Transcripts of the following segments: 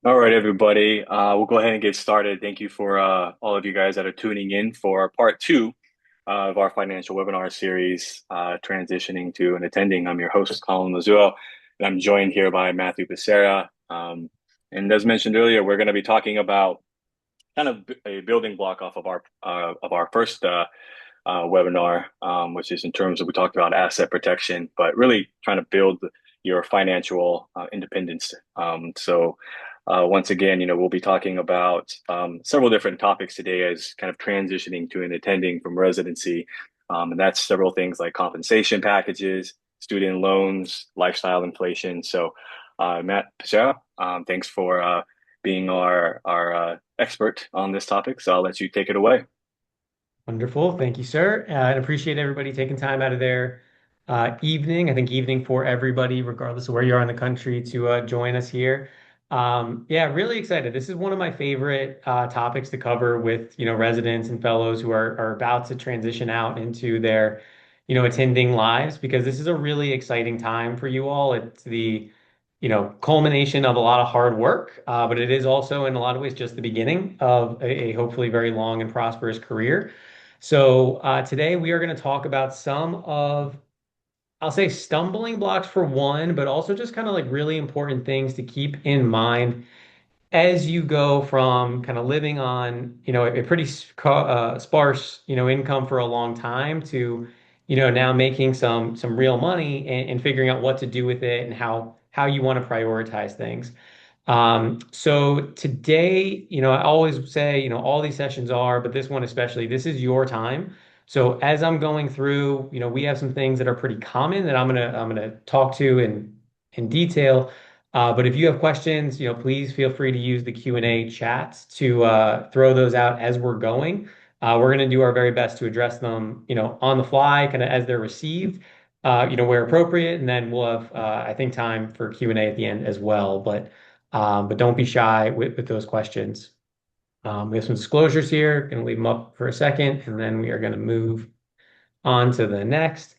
All right, everybody. We'll go ahead and get started. Thank you for all of you guys that are tuning in for part two of our financial webinar series, transitioning to and attending. I'm your host, Colin Lazua, and I'm joined here by Matthew Becerra. And as mentioned earlier, we're going to be talking about kind of a building block off of our first webinar, which is in terms of we talked about asset protection, but really trying to build your financial independence. Once again, we'll be talking about several different topics today as kind of transitioning to and attending from residency. And that's several things like compensation packages, student loans, lifestyle inflation. Matt Pichera, thanks for being our expert on this topic. So I'll let you take it away. Wonderful. Thank you, sir. I appreciate everybody taking time out of their evening. I think evening for everybody, regardless of where you are in the country, to join us here. Yeah, really excited. This is one of my favorite topics to cover with, residents and fellows who are about to transition out into their, attending lives, because this is a really exciting time for you all. It's the culmination of a lot of hard work, but it is also in a lot of ways just the beginning of a hopefully very long and prosperous career. So today we are going to talk about some of, I'll say, stumbling blocks for one, but also just kind of like really important things to keep in mind as you go from kind of living on, a pretty sparse, income for a long time to, now making some real money and figuring out what to do with it and how you want to prioritize things. So today, I always say, all these sessions are, but this one especially, this is your time. So as I'm going through, we have some things that are pretty common that I'm gonna talk to in detail. But if you have questions, please feel free to use the Q&A chats to throw those out as we're going. We're going to do our very best to address them, on the fly, kind of as they're received, where appropriate, and then we'll have, I think, time for Q&A at the end as well. But don't be shy with those questions. We have some disclosures here. Going to leave them up for a second, and then we are going to move on to the next.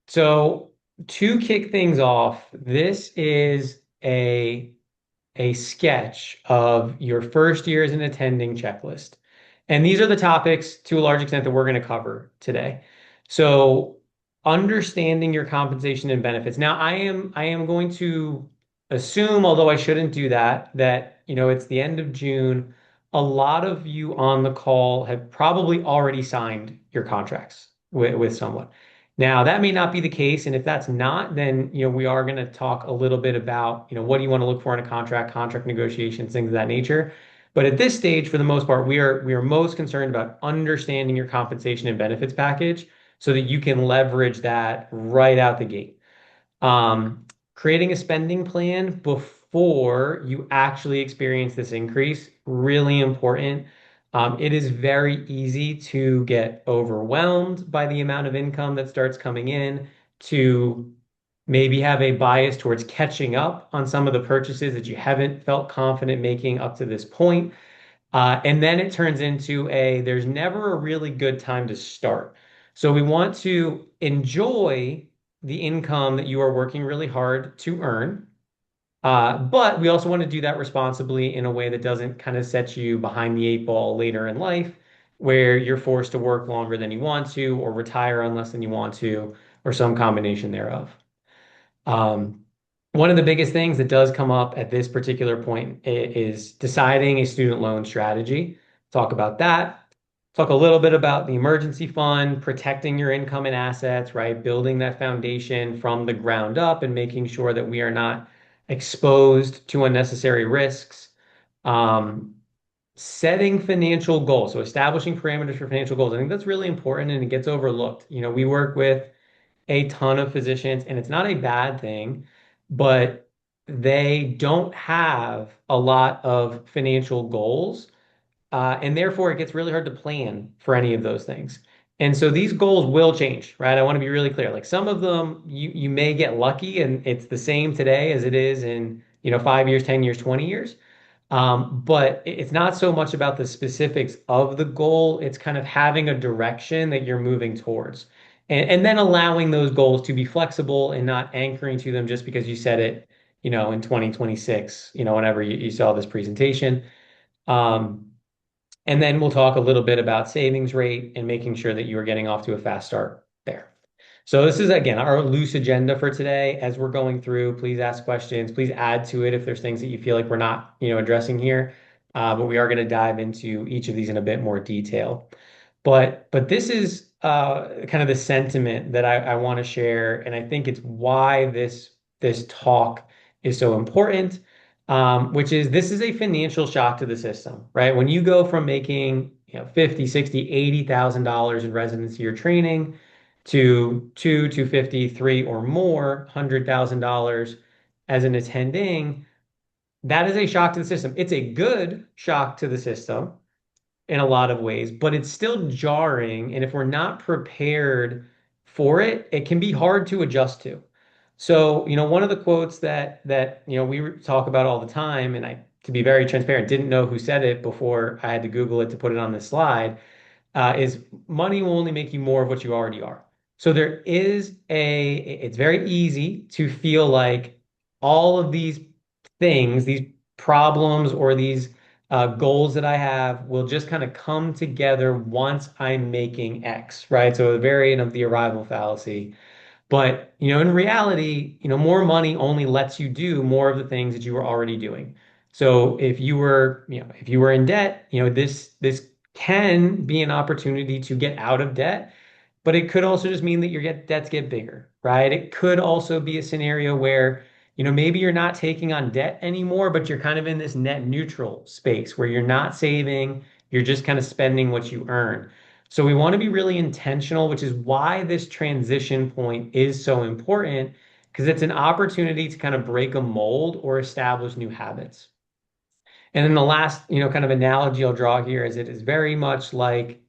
So to kick things off, this is a sketch of your first year as an attending checklist. And these are the topics to a large extent that we're going to cover today. So understanding your compensation and benefits. Now, I am going to assume, although I shouldn't do that, that it's the end of June. A lot of you on the call have probably already signed your contracts with someone. Now, that may not be the case, and if that's not, then we are going to talk a little bit about what do you want to look for in a contract negotiations, things of that nature. But at this stage, for the most part, we are most concerned about understanding your compensation and benefits package so that you can leverage that right out the gate. Creating a spending plan before you actually experience this increase, really important. It is very easy to get overwhelmed by the amount of income that starts coming in, to maybe have a bias towards catching up on some of the purchases that you haven't felt confident making up to this point. And then it turns into there's never a really good time to start. So we want to enjoy the income that you are working really hard to earn. But we also want to do that responsibly in a way that doesn't kind of set you behind the eight ball later in life, where you're forced to work longer than you want to, or retire on less than you want to, or some combination thereof. Um, One of the biggest things that does come up at this particular point is deciding a student loan strategy. Talk about that. Talk a little bit about the emergency fund, protecting your income and assets, right? Building that foundation from the ground up and making sure that we are not exposed to unnecessary risks. Um, Setting financial goals, so establishing parameters for financial goals. I think that's really important and it gets overlooked. We work with a ton of physicians, and it's not a bad thing, but they don't have a lot of financial goals, and therefore it gets really hard to plan for any of those things. And so these goals will change, right? I want to be really clear. Like some of them, you may get lucky, and it's the same today as it is in 5 years, 10 years, 20 years. But it's not so much about the specifics of the goal. It's kind of having a direction that you're moving towards. And then allowing those goals to be flexible and not anchoring to them just because you set it, in 2026, whenever you saw this presentation. Um, and then we'll talk a little bit about savings rate and making sure that you are getting off to a fast start there. So this is again our loose agenda for today. As we're going through, please ask questions. Please add to it if there's things that you feel like we're not, addressing here. But we are going to dive into each of these in a bit more detail. But this is kind of the sentiment that I want to share, and I think it's why this talk is so important. Which is this is a financial shock to the system, right? When you go from making 50, 60, $80,000 in residency or training to 250, three or more $100,000 as an attending, that is a shock to the system. It's a good shock to the system in a lot of ways, but it's still jarring. And if we're not prepared for it, it can be hard to adjust to. So, one of the quotes that we talk about all the time, and I, to be very transparent, didn't know who said it before I had to Google it to put it on this slide, is money will only make you more of what you already are. So it's very easy to feel like all of these things, these problems or these goals that I have will just kind of come together once I'm making X, right? So a variant of the arrival fallacy. But, in reality, more money only lets you do more of the things that you were already doing. So if you were in debt, this can be an opportunity to get out of debt, but it could also just mean that your debts get bigger, right? It could also be a scenario where, maybe you're not taking on debt anymore, but you're kind of in this net neutral space where you're not saving, you're just kind of spending what you earn. So we want to be really intentional, which is why this transition point is so important, because it's an opportunity to kind of break a mold or establish new habits. And then the last, kind of analogy I'll draw here is it is very much like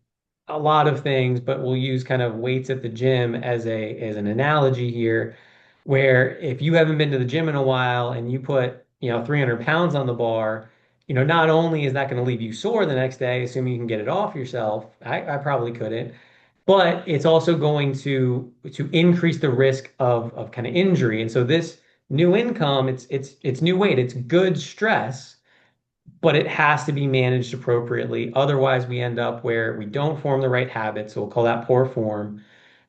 a lot of things, but we'll use kind of weights at the gym as an analogy here, where if you haven't been to the gym in a while and you put, 300 pounds on the bar, not only is that going to leave you sore the next day, assuming you can get it off yourself, I probably couldn't, but it's also going to increase the risk of kind of injury. And so this new income, it's new weight, it's good stress, but it has to be managed appropriately. Otherwise, we end up where we don't form the right habits. So we'll call that poor form,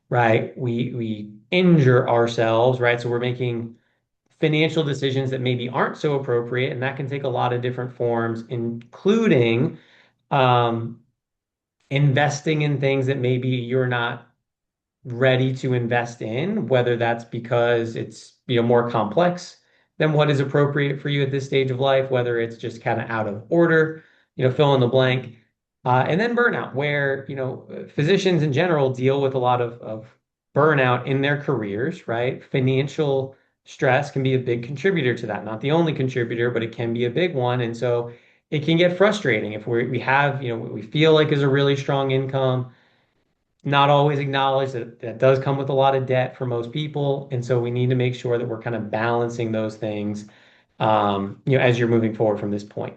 right? We injure ourselves, right? So we're making financial decisions that maybe aren't so appropriate, and that can take a lot of different forms, including um, investing in things that maybe you're not ready to invest in, whether that's because it's, more complex than what is appropriate for you at this stage of life, whether it's just kind of out of order, fill in the blank. And then burnout, where, physicians in general deal with a lot of burnout in their careers, right? Financial stress can be a big contributor to that. Not the only contributor, but it can be a big one. And so it can get frustrating if we have, what we feel like is a really strong income, not always acknowledge that that does come with a lot of debt for most people. And so we need to make sure that we're kind of balancing those things, as you're moving forward from this point.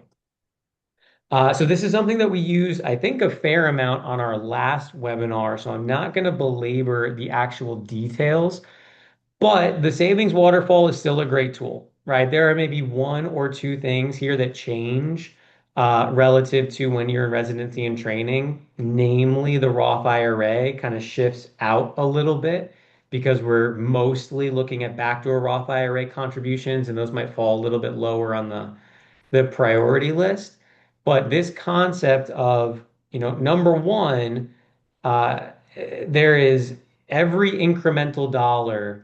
So this is something that we use, I think, a fair amount on our last webinar. So I'm not going to belabor the actual details, but the savings waterfall is still a great tool, right? There are maybe one or two things here that change relative to when you're in residency and training. Namely, the Roth IRA kind of shifts out a little bit because we're mostly looking at backdoor Roth IRA contributions, and those might fall a little bit lower on the priority list. But this concept of, number one, uh, there is every incremental dollar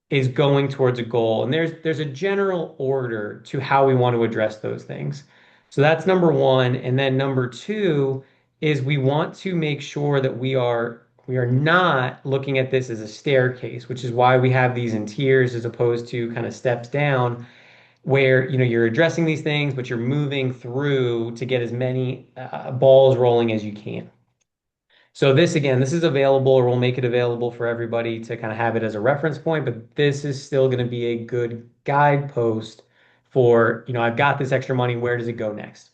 is going towards a goal. And there's a general order to how we want to address those things. So that's number one. And then number two is we want to make sure that we are not looking at this as a staircase, which is why we have these in tiers as opposed to kind of steps down, where you're addressing these things, but you're moving through to get as many balls rolling as you can. So this again, this is available, or we'll make it available for everybody to kind of have it as a reference point, but this is still going to be a good guidepost for, I've got this extra money, where does it go next?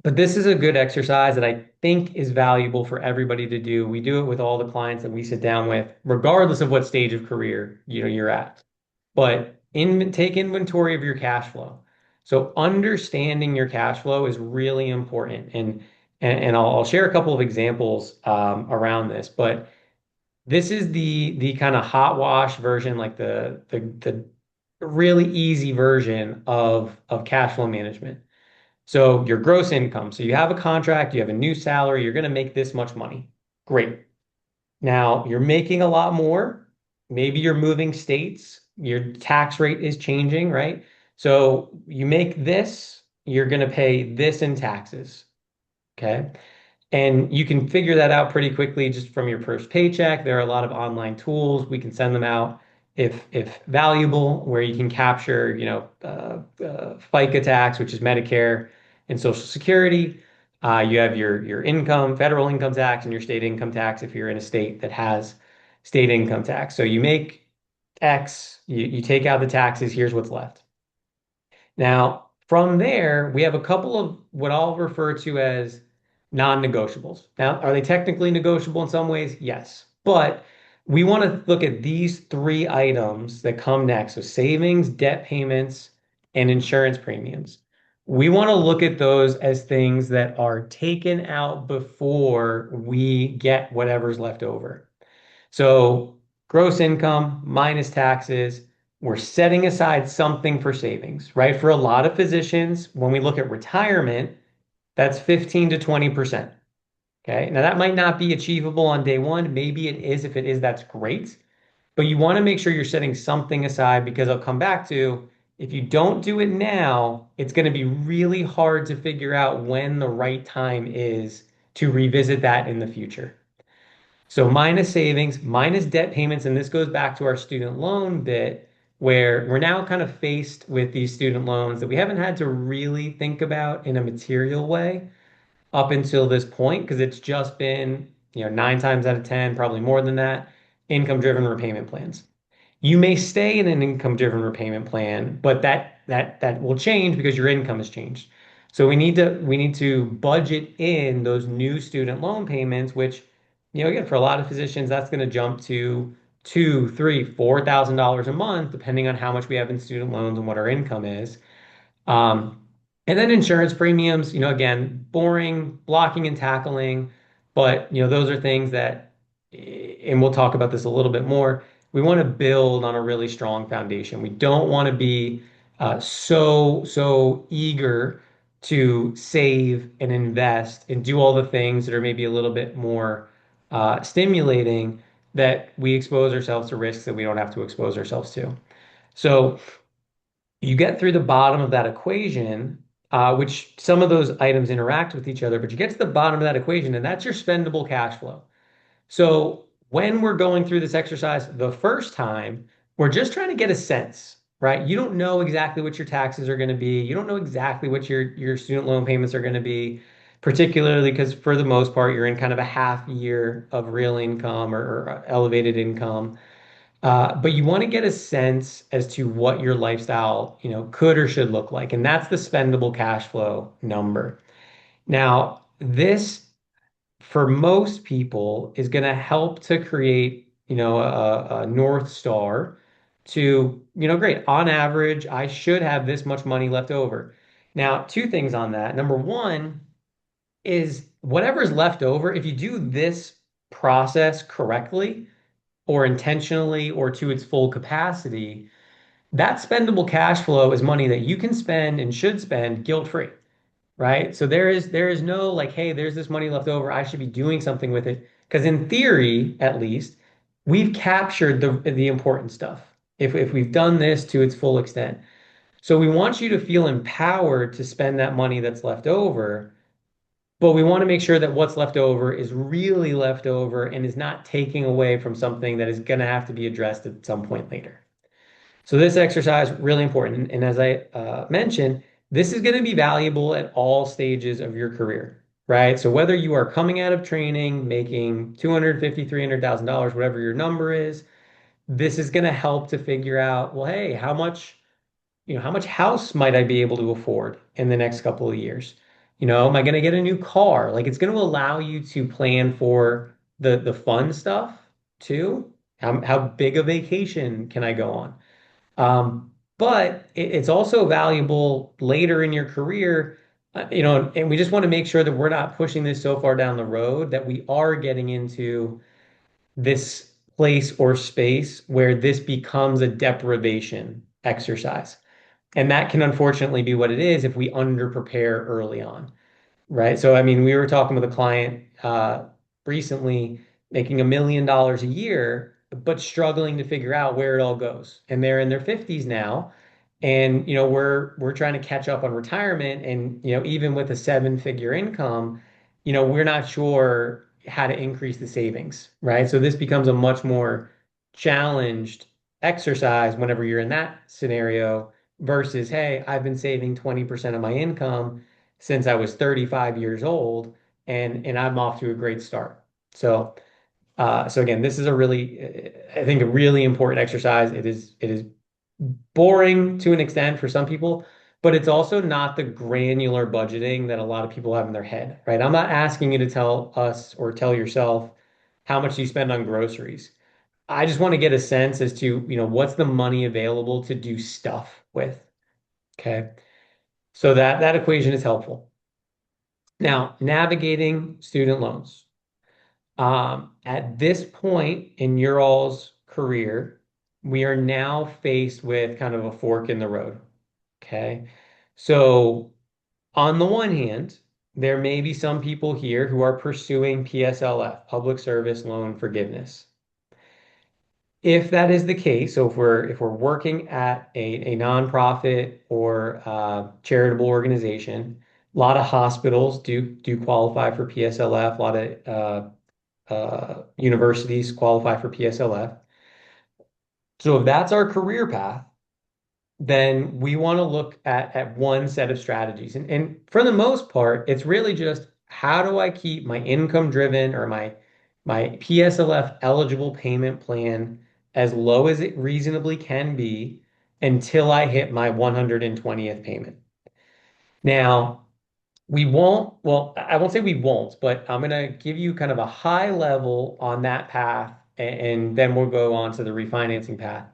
But this is a good exercise that I think is valuable for everybody to do. We do it with all the clients that we sit down with, regardless of what stage of career, you're at. But take inventory of your cash flow. So understanding your cash flow is really important. And I'll share a couple of examples around this, but this is the kind of hot wash version, like the really easy version of cash flow management. So your gross income. So you have a contract, you have a new salary, you're going to make this much money. Great. Now you're making a lot more. Maybe you're moving states. Your tax rate is changing, right? So you make this, you're going to pay this in taxes. Okay. And you can figure that out pretty quickly just from your first paycheck. There are a lot of online tools. We can send them out if valuable, where you can capture, FICA tax, which is Medicare and Social Security. You have your income, federal income tax, and your state income tax if you're in a state that has state income tax. So you make X, you take out the taxes, here's what's left. Now, from there, we have a couple of what I'll refer to as non-negotiables. Now, are they technically negotiable in some ways? Yes. But we want to look at these three items that come next. So savings, debt payments, and insurance premiums. We want to look at those as things that are taken out before we get whatever's left over. So gross income minus taxes, we're setting aside something for savings, right? For a lot of physicians, when we look at retirement, that's 15 to 20%. Okay. Now that might not be achievable on day one. Maybe it is. If it is, that's great. But you want to make sure you're setting something aside because I'll come back to if you don't do it now, it's going to be really hard to figure out when the right time is to revisit that in the future. So minus savings, minus debt payments, and this goes back to our student loan bit, where we're now kind of faced with these student loans that we haven't had to really think about in a material way up until this point, because it's just been, 9 times out of 10, probably more than that, income-driven repayment plans. You may stay in an income-driven repayment plan, but that will change because your income has changed. So we need to budget in those new student loan payments, which, again, for a lot of physicians, that's going to jump to two, three, $4,000 a month, depending on how much we have in student loans and what our income is. Um, and then insurance premiums, again, boring, blocking and tackling, but those are things that, and we'll talk about this a little bit more. We want to build on a really strong foundation. We don't want to be so eager to save and invest and do all the things that are maybe a little bit more stimulating that we expose ourselves to risks that we don't have to expose ourselves to. So you get through the bottom of that equation, which some of those items interact with each other, but you get to the bottom of that equation, and that's your spendable cash flow. So when we're going through this exercise the first time, we're just trying to get a sense, right? You don't know exactly what your taxes are going to be. You don't know exactly what your student loan payments are going to be, particularly because for the most part, you're in kind of a half year of real income or elevated income. But you want to get a sense as to what your lifestyle, could or should look like. And that's the spendable cash flow number. Now, this for most people is going to help to create, a North Star to, great. On average, I should have this much money left over. Now, two things on that. Number one is whatever's left over, if you do this process correctly, or intentionally or to its full capacity, that spendable cash flow is money that you can spend and should spend guilt-free, right? So there is no like, hey, there's this money left over, I should be doing something with it. Because in theory, at least, we've captured the important stuff if we've done this to its full extent. So we want you to feel empowered to spend that money that's left over, but we want to make sure that what's left over is really left over and is not taking away from something that is going to have to be addressed at some point later. So this exercise really important. And as I mentioned, this is going to be valuable at all stages of your career, right? So whether you are coming out of training, making 250, $300,000, whatever your number is, this is going to help to figure out, well, hey, how much house might I be able to afford in the next couple of years? Am I going to get a new car? Like it's going to allow you to plan for the fun stuff too. How big a vacation can I go on? but it's also valuable later in your career, and we just want to make sure that we're not pushing this so far down the road that we are getting into this place or space where this becomes a deprivation exercise. And that can unfortunately be what it is if we underprepare early on. Right. So, I mean, we were talking with a client recently making $1 million a year, but struggling to figure out where it all goes. And they're in their 50s now. And, we're trying to catch up on retirement. And, even with a seven-figure income, we're not sure how to increase the savings. Right. So this becomes a much more challenged exercise whenever you're in that scenario versus, hey, I've been saving 20% of my income since I was 35 years old, and I'm off to a great start. So again, this is I think, a really important exercise. It is boring to an extent for some people, but it's also not the granular budgeting that a lot of people have in their head, right? I'm not asking you to tell us or tell yourself how much you spend on groceries. I just want to get a sense as to, what's the money available to do stuff with. Okay. So that equation is helpful. Now, navigating student loans. At this point in your all's career, we are now faced with kind of a fork in the road. Okay. So, on the one hand, there may be some people here who are pursuing PSLF, Public Service Loan Forgiveness. If that is the case, so if we're working at a nonprofit or charitable organization, a lot of hospitals do qualify for PSLF. A lot of universities qualify for PSLF. So if that's our career path, then we want to look at one set of strategies. And for the most part, it's really just how do I keep my income driven or my PSLF eligible payment plan as low as it reasonably can be until I hit my 120th payment. Now, well, I won't say we won't, but I'm going to give you kind of a high level on that path, and then we'll go on to the refinancing path.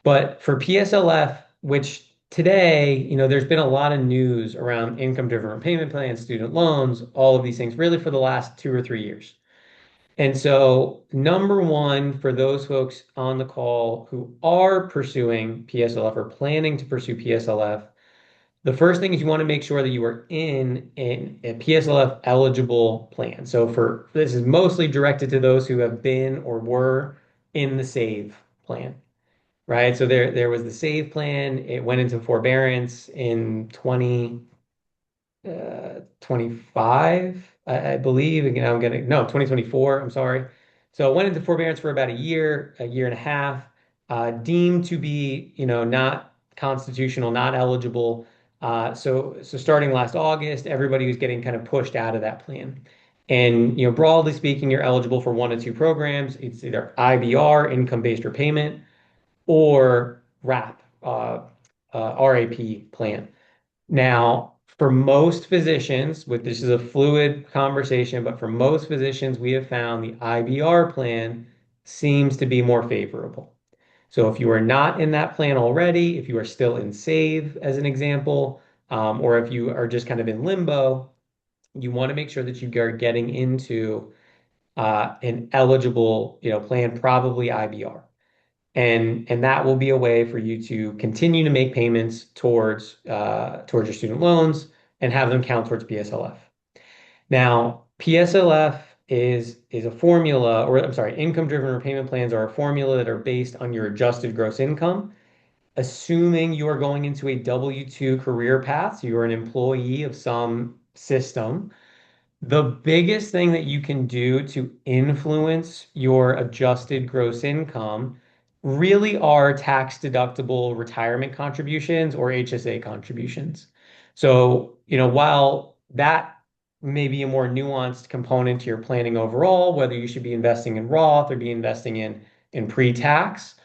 But for PSLF, which today, there's been a lot of news around income-driven repayment plans, student loans, all of these things, really for the last 2 or 3 years. And so, number one, for those folks on the call who are pursuing PSLF or planning to pursue PSLF, the first thing is you want to make sure that you are in a PSLF eligible plan. So for this is mostly directed to those who have been or were in the SAVE plan, right? So there was the SAVE plan. It went into forbearance in 25, I believe. Again, I'm getting no 2024. I'm sorry. So it went into forbearance for about a year and a half, deemed to be, not constitutional, not eligible. So starting last August, everybody was getting kind of pushed out of that plan. And broadly speaking, you're eligible for one of two programs. It's either IBR, income-based repayment, or RAP, RAP plan. Now, for most physicians, this is a fluid conversation, but for most physicians, we have found the IBR plan seems to be more favorable. So if you are not in that plan already, if you are still in SAVE, as an example, or if you are just kind of in limbo, you want to make sure that you are getting into an eligible, plan, probably IBR. And that will be a way for you to continue to make payments towards your student loans and have them count towards PSLF. Now, PSLF is a formula, or I'm sorry, income-driven repayment plans are a formula that are based on your adjusted gross income, assuming you are going into a W-2 career path, so you're an employee of some system. The biggest thing that you can do to influence your adjusted gross income really are tax deductible retirement contributions or HSA contributions. So, while that may be a more nuanced component to your planning overall, whether you should be investing in Roth or be investing in pre-tax,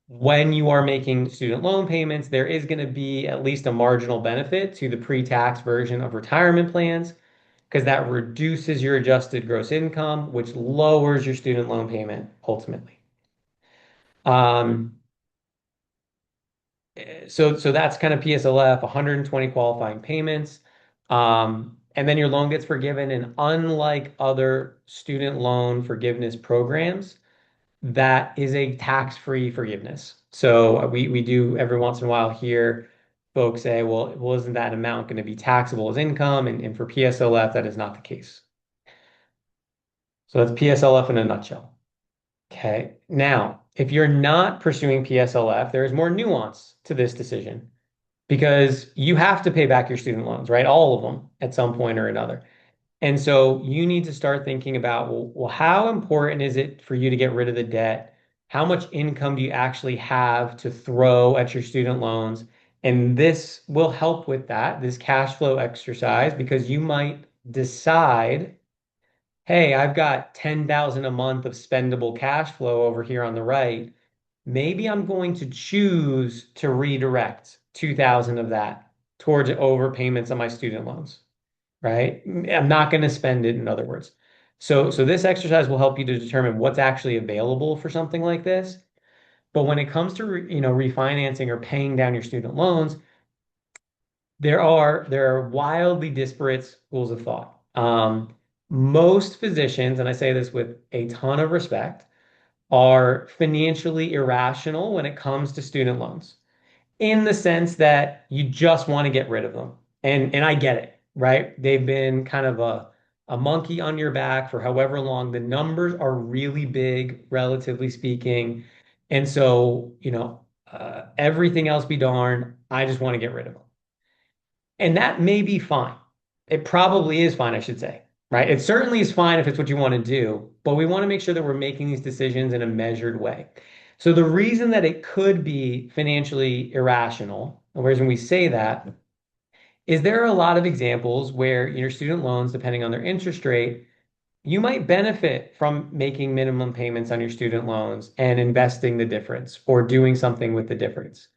when you are making student loan payments, there is going to be at least a marginal benefit to the pre-tax version of retirement plans because that reduces your adjusted gross income, which lowers your student loan payment ultimately. Um, So that's kind of PSLF, 120 qualifying payments. And then your loan gets forgiven. And unlike other student loan forgiveness programs, that is a tax-free forgiveness. So we do every once in a while hear folks say, well, isn't that amount going to be taxable as income? And for PSLF, that is not the case. So that's PSLF in a nutshell. Okay. Now, if you're not pursuing PSLF, there is more nuance to this decision because you have to pay back your student loans, right? All of them at some point or another. And so you need to start thinking about, well, how important is it for you to get rid of the debt? How much income do you actually have to throw at your student loans? And this will help with that, this cash flow exercise, because you might decide, hey, I've got 10,000 a month of spendable cash flow over here on the right. Maybe I'm going to choose to redirect 2,000 of that towards overpayments on my student loans, right? I'm not going to spend it, in other words. So this exercise will help you to determine what's actually available for something like this. But when it comes to refinancing or paying down your student loans, there are wildly disparate schools of thought. Most physicians, and I say this with a ton of respect, are financially irrational when it comes to student loans in the sense that you just want to get rid of them. And I get it, right? They've been kind of a monkey on your back for however long. The numbers are really big, relatively speaking. And so, everything else be darned, I just want to get rid of them. And that may be fine. It probably is fine, I should say, right? It certainly is fine if it's what you want to do, but we want to make sure that we're making these decisions in a measured way. So the reason that it could be financially irrational, and the reason we say that, is there are a lot of examples where your student loans, depending on their interest rate, you might benefit from making minimum payments on your student loans and investing the difference or doing something with the difference.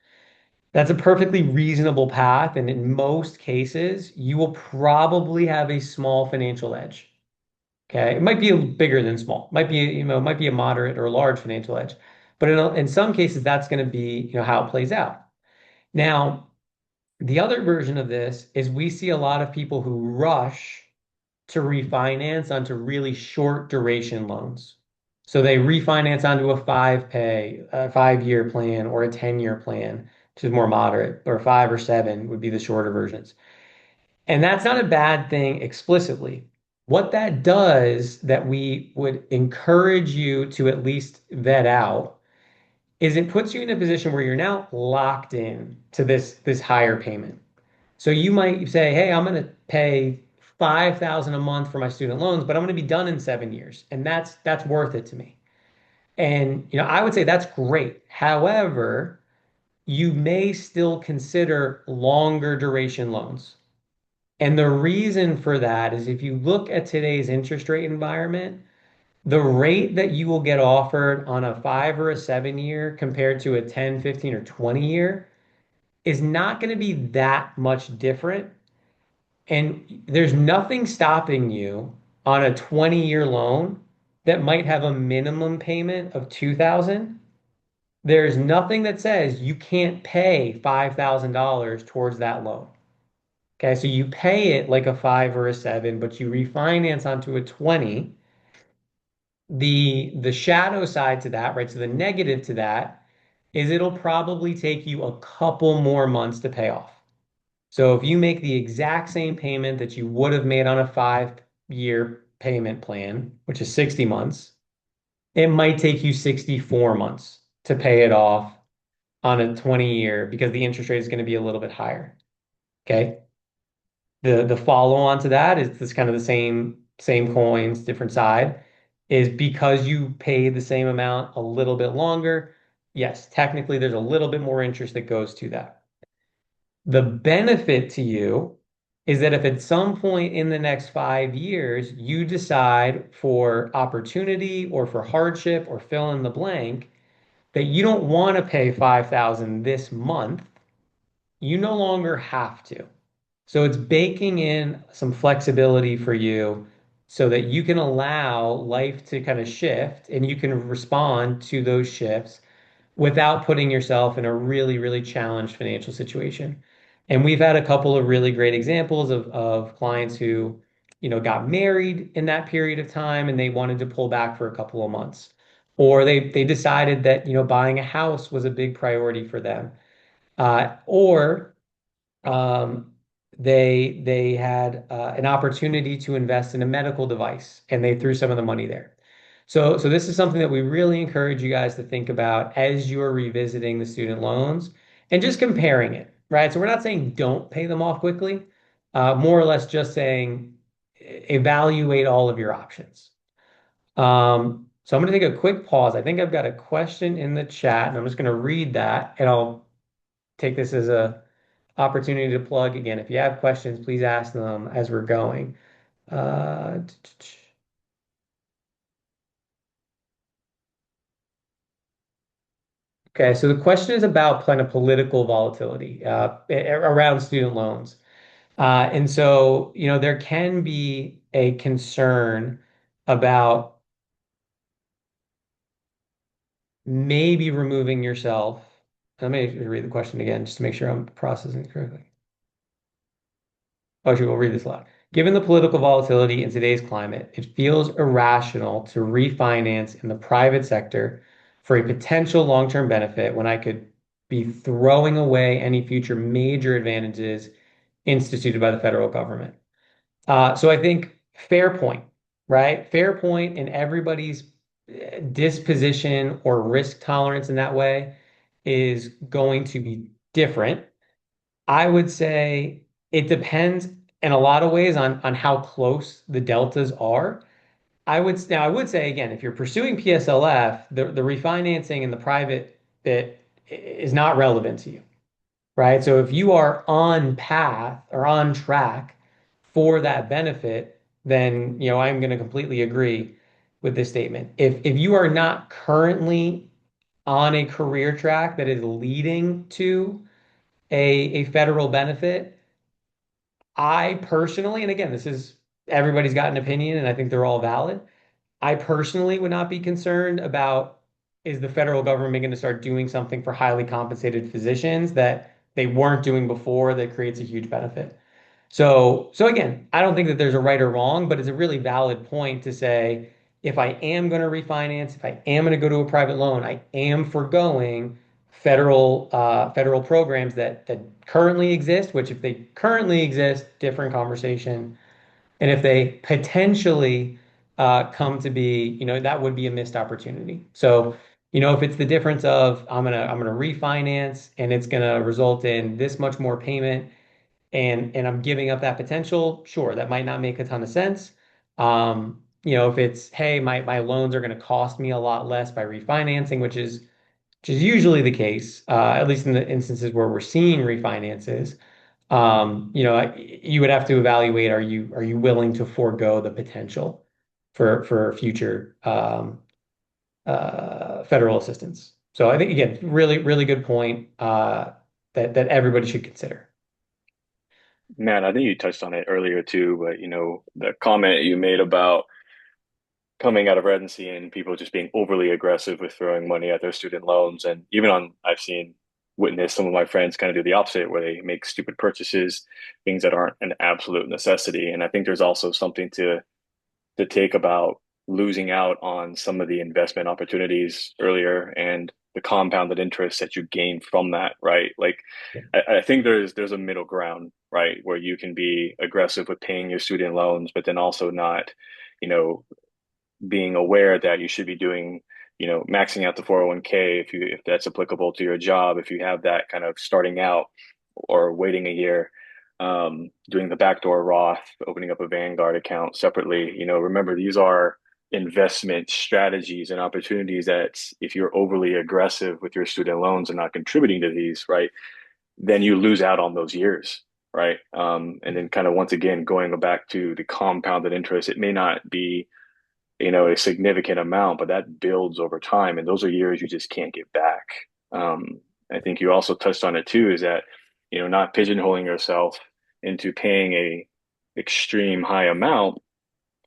That's a perfectly reasonable path, and in most cases, you will probably have a small financial edge. Okay, it might be bigger than small, might be it might be a moderate or a large financial edge, but in some cases, that's going to be how it plays out. Now, the other version of this is we see a lot of people who rush to refinance onto really short duration loans. So they refinance onto a 5-year plan or a 10-year plan, which is more moderate, or 5 or 7 would be the shorter versions. And that's not a bad thing explicitly. What that does that we would encourage you to at least vet out is it puts you in a position where you're now locked in to this higher payment. So you might say, hey, I'm going to pay 5,000 a month for my student loans, but I'm going to be done in 7 years. And that's worth it to me. And I would say that's great. However, you may still consider longer duration loans. And the reason for that is if you look at today's interest rate environment, the rate that you will get offered on a 5 or a 7 year compared to a 10, 15, or 20 year is not going to be that much different. And there's nothing stopping you on a 20-year loan that might have a minimum payment of 2,000. There's nothing that says you can't pay $5,000 towards that loan. Okay, so you pay it like a 5 or a 7, but you refinance onto a 20. The shadow side to that, right? So the negative to that is it'll probably take you a couple more months to pay off. So if you make the exact same payment that you would have made on a 5-year payment plan, which is 60 months, it might take you 64 months to pay it off on a 20-year because the interest rate is going to be a little bit higher. Okay. The follow on to that is this kind of the same coins, different side, is because you pay the same amount a little bit longer. Yes, technically there's a little bit more interest that goes to that. The benefit to you is that if at some point in the next 5 years you decide for opportunity or for hardship or fill in the blank that you don't want to pay 5,000 this month, you no longer have to. So it's baking in some flexibility for you so that you can allow life to kind of shift and you can respond to those shifts without putting yourself in a really, really challenged financial situation. And we've had a couple of really great examples of clients who, got married in that period of time and they wanted to pull back for a couple of months. Or they decided that, buying a house was a big priority for them. Or um, they had an opportunity to invest in a medical device and they threw some of the money there. So this is something that we really encourage you guys to think about as you're revisiting the student loans and just comparing it, right? So we're not saying don't pay them off quickly, more or less just saying evaluate all of your options. So I'm going to take a quick pause. I think I've got a question in the chat, and I'm just going to read that, and I'll take this as a opportunity to plug again. If you have questions, please ask them as we're going. Uh, okay, so the question is about kind of political volatility around student loans. And so, there can be a concern about maybe removing yourself. Let me read the question again just to make sure I'm processing it correctly. Oh, actually, we'll read this aloud. Given the political volatility in today's climate, it feels irrational to refinance in the private sector for a potential long-term benefit when I could be throwing away any future major advantages instituted by the federal government. So I think fair point, right? Fair point, and everybody's disposition or risk tolerance in that way is going to be different. I would say it depends in a lot of ways on how close the deltas are. I would say again, if you're pursuing PSLF, the refinancing in the private bit is not relevant to you, right? So if you are on path or on track for that benefit, then I'm going to completely agree with this statement. If you are not currently on a career track that is leading to a federal benefit, I personally, and again, this is everybody's got an opinion, and I think they're all valid. I personally would not be concerned about is the federal government going to start doing something for highly compensated physicians that they weren't doing before that creates a huge benefit. So again, I don't think that there's a right or wrong, but it's a really valid point to say if I am going to refinance, if I am going to go to a private loan, I am foregoing federal programs that currently exist, which if they currently exist, different conversation. And if they potentially come to be, that would be a missed opportunity. So, if it's the difference of I'm gonna refinance and it's gonna result in this much more payment and I'm giving up that potential, sure, that might not make a ton of sense. If it's, hey, my loans are gonna cost me a lot less by refinancing, which is usually the case, at least in the instances where we're seeing refinances. You would have to evaluate, are you willing to forego the potential for future federal assistance? So I think again, really, really good point that everybody should consider. Man, I think you touched on it earlier too, but the comment you made about coming out of residency and people just being overly aggressive with throwing money at their student loans. And even I've seen, witness some of my friends kind of do the opposite, where they make stupid purchases, things that aren't an absolute necessity. And I think there's also something to take about losing out on some of the investment opportunities earlier and the compounded interest that you gain from that, right? Like, I think there's a middle ground, right, where you can be aggressive with paying your student loans, but then also not, you know, being aware that you should be doing, maxing out the 401k if that's applicable to your job, if you have that kind of starting out or waiting a year, doing the backdoor Roth, opening up a Vanguard account separately. Remember these are investment strategies and opportunities that if you're overly aggressive with your student loans and not contributing to these, right, then you lose out on those years. Right. And then kind of once again, going back to the compounded interest, it may not be a significant amount, but that builds over time. And those are years you just can't get back. I think you also touched on it too, is that, not pigeonholing yourself into paying a extreme high amount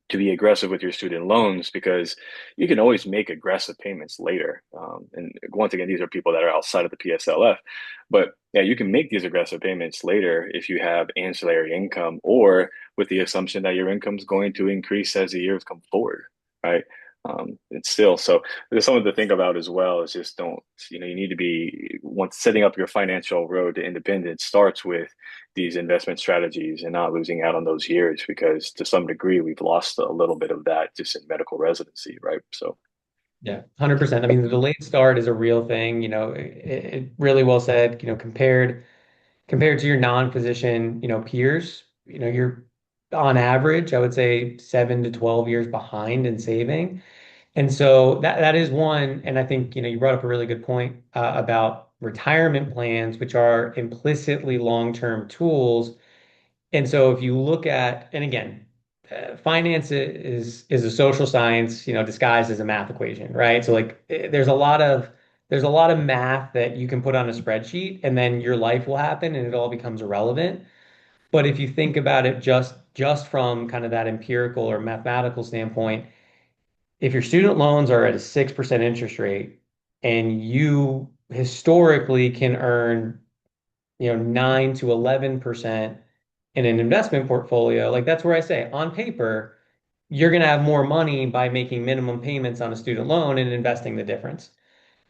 to be aggressive with your student loans because you can always make aggressive payments later. And once again, these are people that are outside of the PSLF. But yeah, you can make these aggressive payments later if you have ancillary income or with the assumption that your income is going to increase as the years come forward, right? It's still so there's something to think about as well. Is just don't, you need to be once setting up your financial road to independence starts with these investment strategies and not losing out on those years because to some degree we've lost a little bit of that just in medical residency, right? So Yeah, 100%. I mean, the delayed start is a real thing. It really well said, compared to your non-physician, peers, you're on average, I would say 7 to 12 years behind in saving. And so that is one. And I think, you brought up a really good point about retirement plans, which are implicitly long-term tools. And so if you look at, and again, finance is a social science, disguised as a math equation, right? So like there's a lot of math that you can put on a spreadsheet and then your life will happen and it all becomes irrelevant. But if you think about it just from kind of that empirical or mathematical standpoint, if your student loans are at a 6% interest rate and you historically can earn 9 to 11% in an investment portfolio, like that's where I say on paper, you're going to have more money by making minimum payments on a student loan and investing the difference.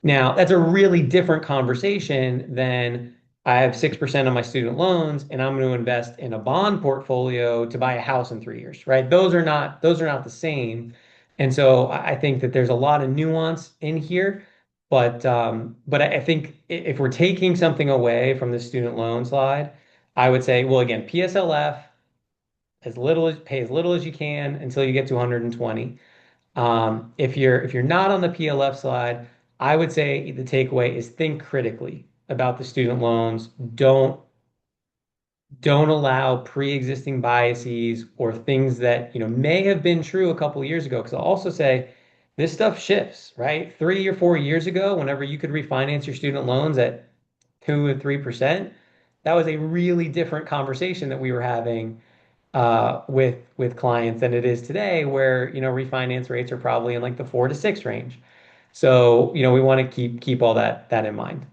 Now, that's a really different conversation than I have 6% on my student loans and I'm going to invest in a bond portfolio to buy a house in 3 years, right? Those are not the same. And so I think that there's a lot of nuance in here. But I think if we're taking something away from the student loan slide, I would say, well, again, PSLF, pay as little as you can until you get to 120. If you're not on the PLF slide, I would say the takeaway is think critically about the student loans. Don't allow pre-existing biases or things that may have been true a couple of years ago. Because I'll also say this stuff shifts, right? 3 or 4 years ago, whenever you could refinance your student loans at 2 or 3%, that was a really different conversation that we were having with clients than it is today, where refinance rates are probably in like the 4 to 6 range. So we want to keep all that in mind.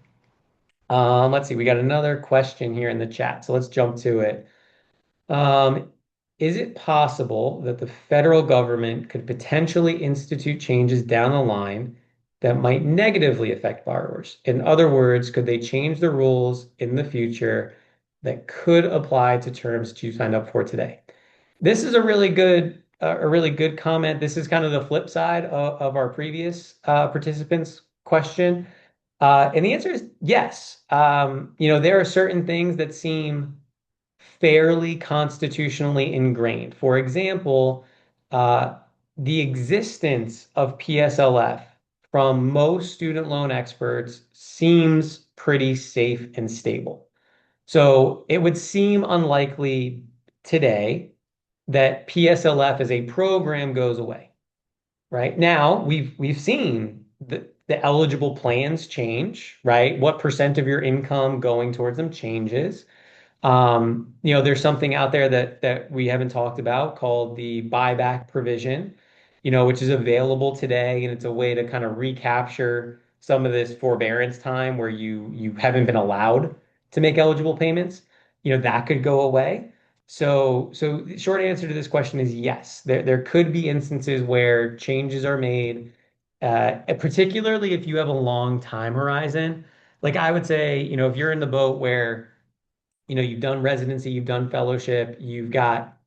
Let's see, we got another question here in the chat, so let's jump to it. Um, is it possible that the federal government could potentially institute changes down the line that might negatively affect borrowers? In other words, could they change the rules in the future that could apply to terms that you signed up for today? This is a really good comment. This is kind of the flip side of our previous participants' question. And the answer is yes. There are certain things that seem fairly constitutionally ingrained. For example, uh, the existence of PSLF from most student loan experts seems pretty safe and stable. So it would seem unlikely today that PSLF as a program goes away. Right now, we've seen the eligible plans change, right? What percent of your income going towards them changes. There's something out there that we haven't talked about called the buyback provision, which is available today, and it's a way to kind of recapture some of this forbearance time where you haven't been allowed to make eligible payments. That could go away. So the short answer to this question is yes. There could be instances where changes are made, particularly if you have a long time horizon. Like I would say, if you're in the boat where you've done residency, you've done fellowship, you've got,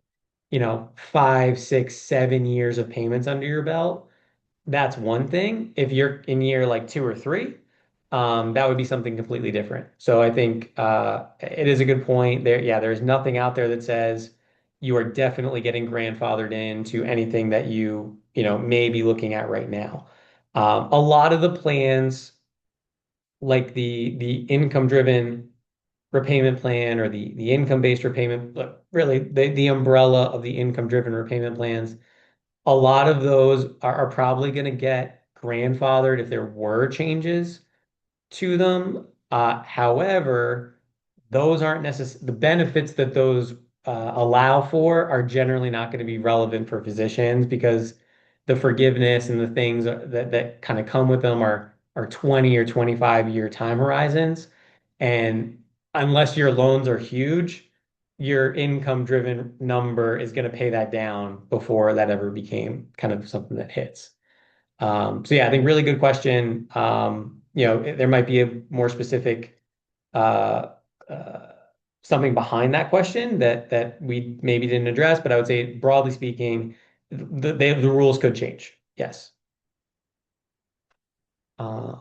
5, 6, 7 years of payments under your belt. That's one thing. If you're in year like 2 or 3, that would be something completely different. So I think it is a good point there. Yeah, there's nothing out there that says you are definitely getting grandfathered into anything that you may be looking at right now. A lot of the plans, like the income driven repayment plan or the income-based repayment, but really the umbrella of the income-driven repayment plans, a lot of those are probably going to get grandfathered if there were changes to them. However, those aren't necessarily the benefits that those allow for are generally not going to be relevant for physicians because the forgiveness and the things that kind of come with them are 20 or 25-year time horizons. And unless your loans are huge, your income driven number is going to pay that down before that ever became kind of something that hits. So yeah, I think really good question. There might be a more specific uh, uh, something behind that question that we maybe didn't address, but I would say broadly speaking, the rules could change. Yes. Uh,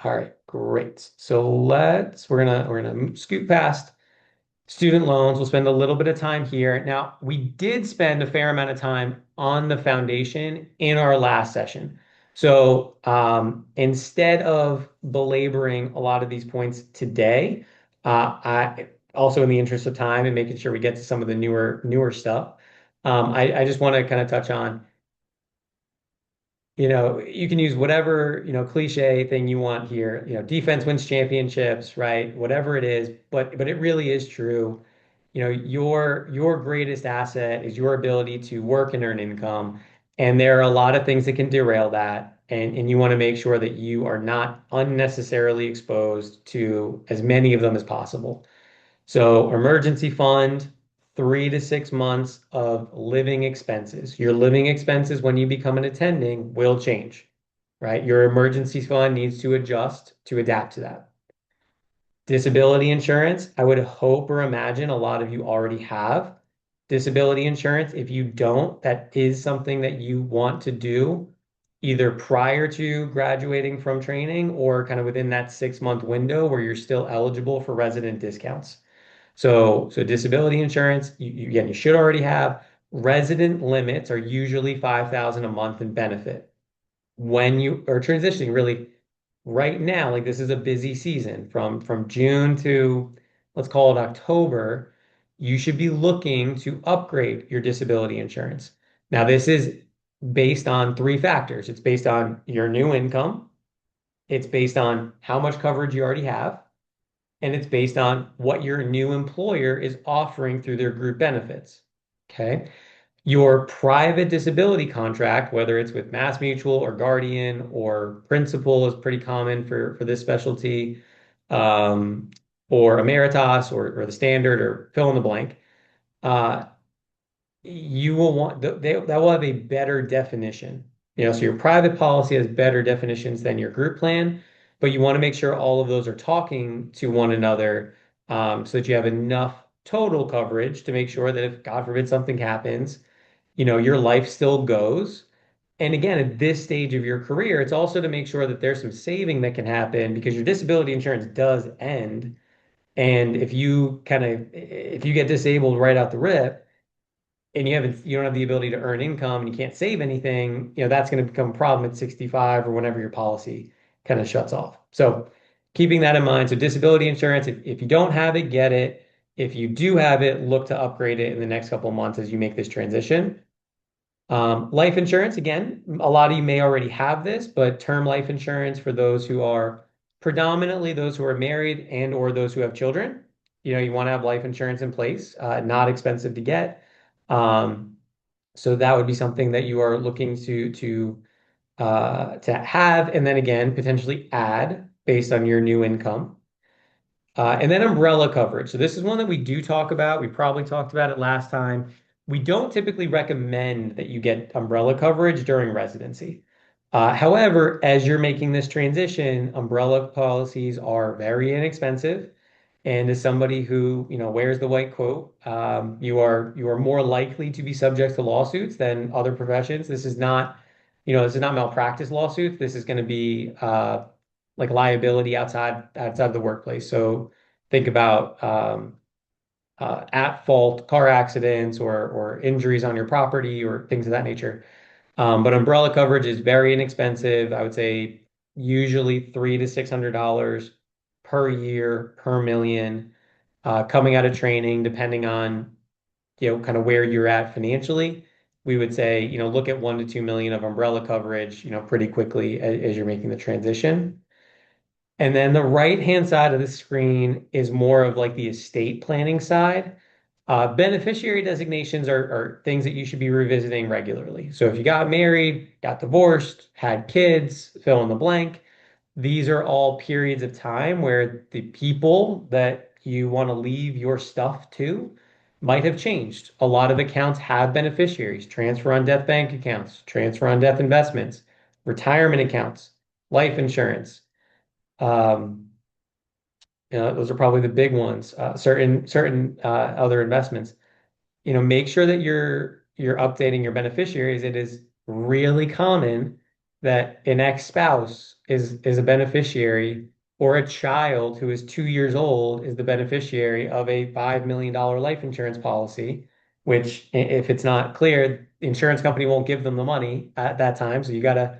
all right, great. So we're gonna scoot past student loans. We'll spend a little bit of time here. Now, we did spend a fair amount of time on the foundation in our last session. So instead of belaboring a lot of these points today, I also in the interest of time and making sure we get to some of the newer stuff, I just want to kind of touch on you can use whatever, cliche thing you want here. Defense wins championships, right? Whatever it is, but it really is true. Your greatest asset is your ability to work and earn income. And there are a lot of things that can derail that. And you want to make sure that you are not unnecessarily exposed to as many of them as possible. So emergency fund, 3 to 6 months of living expenses. Your living expenses when you become an attending will change, right? Your emergency fund needs to adjust to adapt to that. Disability insurance, I would hope or imagine a lot of you already have disability insurance. If you don't, that is something that you want to do either prior to graduating from training or kind of within that 6 month window where you're still eligible for resident discounts. So disability insurance, again, you should already have. Resident limits are usually 5,000 a month in benefit. When you are transitioning, really, right now, like this is a busy season from June to let's call it October, you should be looking to upgrade your disability insurance. Now, this is based on three factors. It's based on your new income, it's based on how much coverage you already have, and it's based on what your new employer is offering through their group benefits. Okay. Your private disability contract, whether it's with Mass Mutual or Guardian or Principal, is pretty common for this specialty, um, or Emeritus or the Standard or fill in the blank. Uh, you will want that will have a better definition. So your private policy has better definitions than your group plan, but you want to make sure all of those are talking to one another, so that you have enough total coverage to make sure that if God forbid something happens, your life still goes. And again, at this stage of your career, it's also to make sure that there's some saving that can happen because your disability insurance does end. And if you get disabled right out the rip, and you don't have the ability to earn income and you can't save anything, that's going to become a problem at 65 or whenever your policy kind of shuts off. So keeping that in mind. So disability insurance, if you don't have it, get it. If you do have it, look to upgrade it in the next couple of months as you make this transition. Life insurance, again, a lot of you may already have this, but term life insurance for those who are predominantly those who are married and or those who have children. You want to have life insurance in place, not expensive to get. Um, so that would be something that you are looking to have, and then again potentially add based on your new income. And then umbrella coverage. So this is one that we do talk about. We probably talked about it last time. We don't typically recommend that you get umbrella coverage during residency. However, as you're making this transition, umbrella policies are very inexpensive. And as somebody who, wears the white coat, you are more likely to be subject to lawsuits than other professions. This is not malpractice lawsuits. This is going to be like liability outside of the workplace. So think about at fault car accidents or injuries on your property or things of that nature. But umbrella coverage is very inexpensive. I would say usually $300 to $600 per year per million, coming out of training, depending on kind of where you're at financially. We would say look at 1 to 2 million of umbrella coverage pretty quickly as you're making the transition. And then the right-hand side of the screen is more of like the estate planning side. Beneficiary designations are things that you should be revisiting regularly. So if you got married, got divorced, had kids, fill in the blank, these are all periods of time where the people that you want to leave your stuff to might have changed. A lot of accounts have beneficiaries, transfer on death bank accounts, transfer on death investments, retirement accounts, life insurance. Um, those are probably the big ones. Certain other investments. Make sure that you're updating your beneficiaries. It is really common that an ex-spouse is a beneficiary, or a child who is 2 years old is the beneficiary of a $5 million life insurance policy, which if it's not clear, the insurance company won't give them the money at that time. So you gotta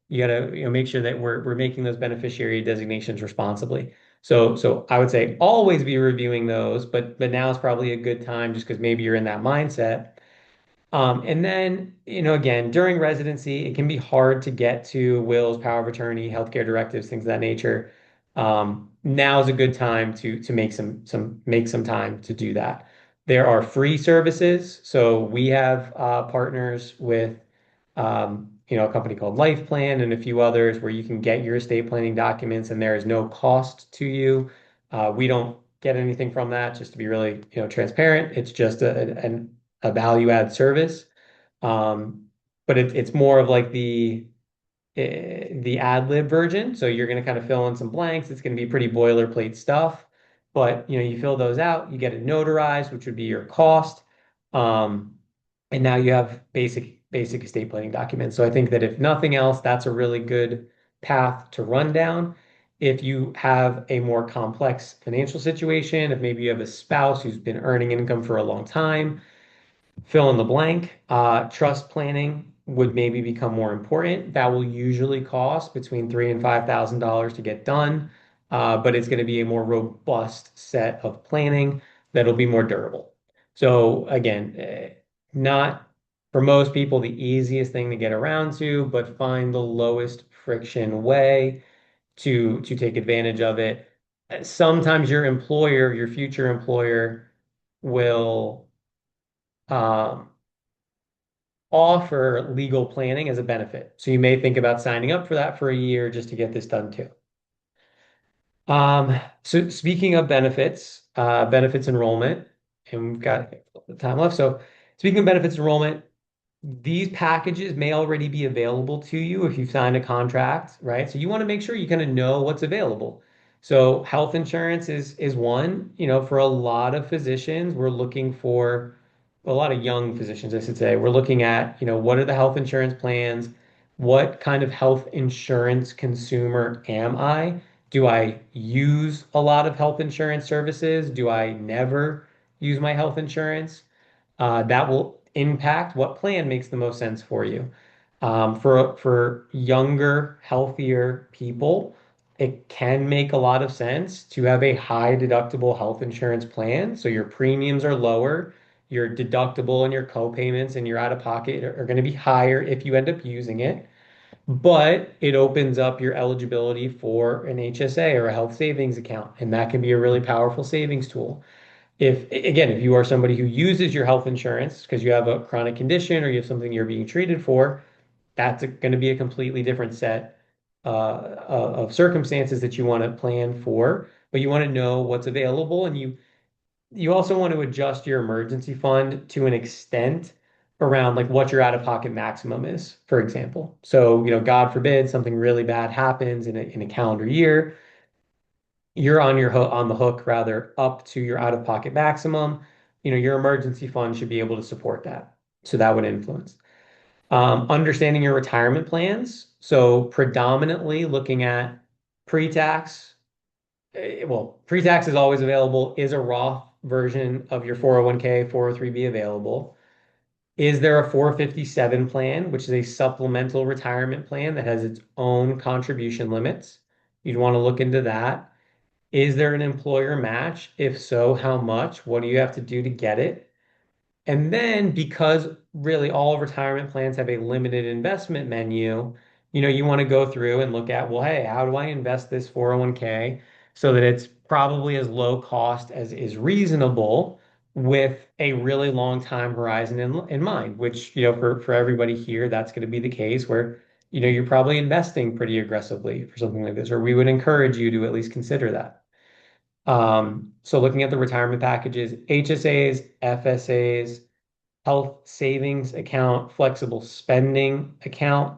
make sure that we're making those beneficiary designations responsibly. So I would say always be reviewing those, but now is probably a good time just because maybe you're in that mindset. And then, again, during residency, it can be hard to get to wills, power of attorney, healthcare directives, things of that nature. Now is a good time to make some time to do that. There are free services. So we have partners with a company called Life Plan and a few others where you can get your estate planning documents and there is no cost to you. We don't get anything from that, just to be really, transparent. It's just a value add service. Um, but it's more of like the ad lib version. So you're going to kind of fill in some blanks. It's going to be pretty boilerplate stuff, but you fill those out, you get it notarized, which would be your cost. Um, and now you have basic estate planning documents. So I think that if nothing else, that's a really good path to run down. If you have a more complex financial situation, if maybe you have a spouse who's been earning income for a long time, fill in the blank. Trust planning would maybe become more important. That will usually cost between $3,000 and $5,000 to get done, but it's going to be a more robust set of planning that'll be more durable. So again, not for most people the easiest thing to get around to, but find the lowest friction way to take advantage of it. Sometimes your employer, your future employer, will um, offer legal planning as a benefit. So you may think about signing up for that for a year just to get this done too. So speaking of benefits enrollment, and we've got a little bit of time left. So speaking of benefits enrollment, these packages may already be available to you if you've signed a contract, right? So you want to make sure you kind of know what's available. So health insurance is one, for a lot of physicians, we're looking for a lot of young physicians, I should say. We're looking at, what are the health insurance plans? What kind of health insurance consumer am I? Do I use a lot of health insurance services? Do I never use my health insurance? That will impact what plan makes the most sense for you. For younger, healthier people, it can make a lot of sense to have a high deductible health insurance plan. So your premiums are lower, your deductible and your co-payments and your out-of-pocket are going to be higher if you end up using it. But it opens up your eligibility for an HSA or a health savings account, and that can be a really powerful savings tool. If you are somebody who uses your health insurance because you have a chronic condition or you have something you're being treated for, that's going to be a completely different set of circumstances that you want to plan for. But you want to know what's available, and you also want to adjust your emergency fund to an extent around like what your out-of-pocket maximum is, for example. So, God forbid something really bad happens in a calendar year, you're on the hook rather up to your out-of-pocket maximum. Your emergency fund should be able to support that. So that would influence. Understanding your retirement plans. So predominantly looking at pre-tax. Pre-tax is always available. Is a Roth version of your 401k, 403b available? Is there a 457 plan, which is a supplemental retirement plan that has its own contribution limits? You'd want to look into that. Is there an employer match? If so, how much? What do you have to do to get it? And then because really all retirement plans have a limited investment menu, you want to go through and look at, well, hey, how do I invest this 401k so that it's probably as low cost as is reasonable, with a really long time horizon in mind, which, for everybody here, that's going to be the case where, you're probably investing pretty aggressively for something like this, or we would encourage you to at least consider that. So looking at the retirement packages, HSAs, FSAs, health savings account, flexible spending account.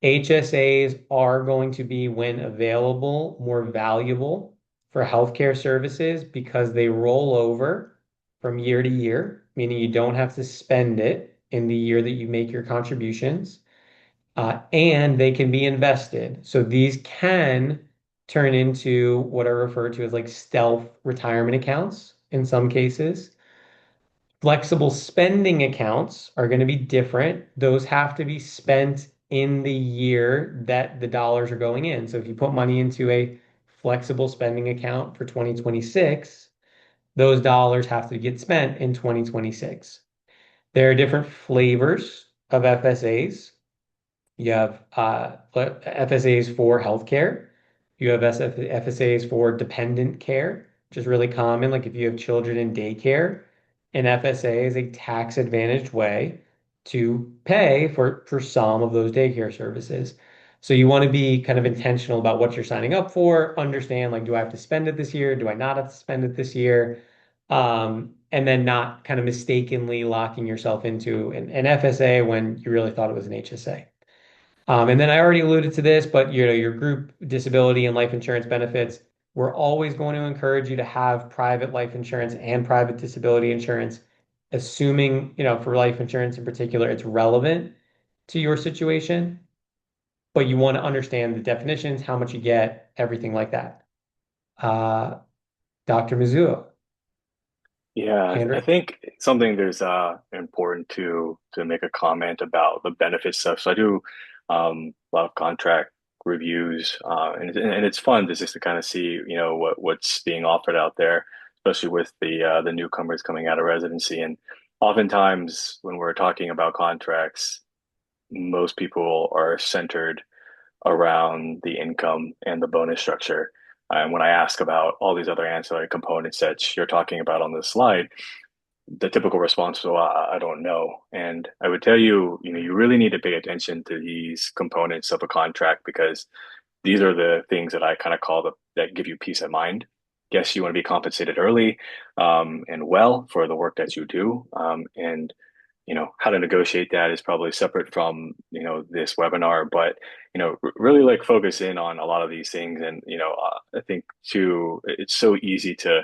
HSAs are going to be, when available, more valuable for healthcare services because they roll over from year to year, meaning you don't have to spend it in the year that you make your contributions, and they can be invested. So these can turn into what are referred to as like stealth retirement accounts in some cases. Flexible spending accounts are going to be different. Those have to be spent in the year that the dollars are going in. So if you put money into a flexible spending account for 2026, those dollars have to get spent in 2026. There are different flavors of FSAs. You have FSAs for healthcare. You have FSAs for dependent care, which is really common. Like if you have children in daycare, an FSA is a tax advantaged way to pay for some of those daycare services. So you want to be kind of intentional about what you're signing up for, understand like, do I have to spend it this year? Do I not have to spend it this year? And then not kind of mistakenly locking yourself into an FSA when you really thought it was an HSA. And then I already alluded to this, but your group disability and life insurance benefits, we're always going to encourage you to have private life insurance and private disability insurance, assuming, for life insurance in particular, it's relevant to your situation, but you want to understand the definitions, how much you get, everything like that. Uh, Dr. Mizuo, Yeah, hand I raise. think something there's important to make a comment about the benefit stuff. So I do a lot of contract reviews, and it's fun to just to kind of see what's being offered out there, especially with the newcomers coming out of residency. And oftentimes when we're talking about contracts, most people are centered around the income and the bonus structure. And when I ask about all these other ancillary components that you're talking about on this slide, the typical response is, well, I don't know. And I would tell you, you really need to pay attention to these components of a contract because these are the things that I kind of call that give you peace of mind. Yes, you want to be compensated early, and well for the work that you do. And how to negotiate that is probably separate from this webinar, but really like focus in on a lot of these things. And I think too, it's so easy to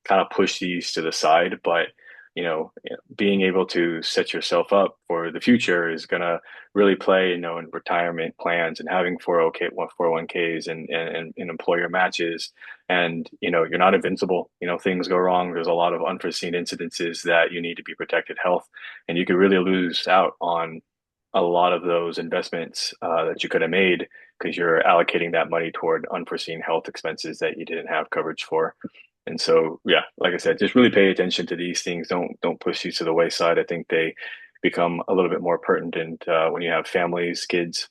kind of push these to the side, but being able to set yourself up for the future is going to really play in retirement plans and having 401ks and employer matches. And you're not invincible. Things go wrong. There's a lot of unforeseen incidences that you need to be protected health, and you could really lose out on a lot of those investments that you could have made because you're allocating that money toward unforeseen health expenses that you didn't have coverage for. And so, yeah, like I said, just really pay attention to these things. Don't push these to the wayside. I think they become a little bit more pertinent when you have families, kids,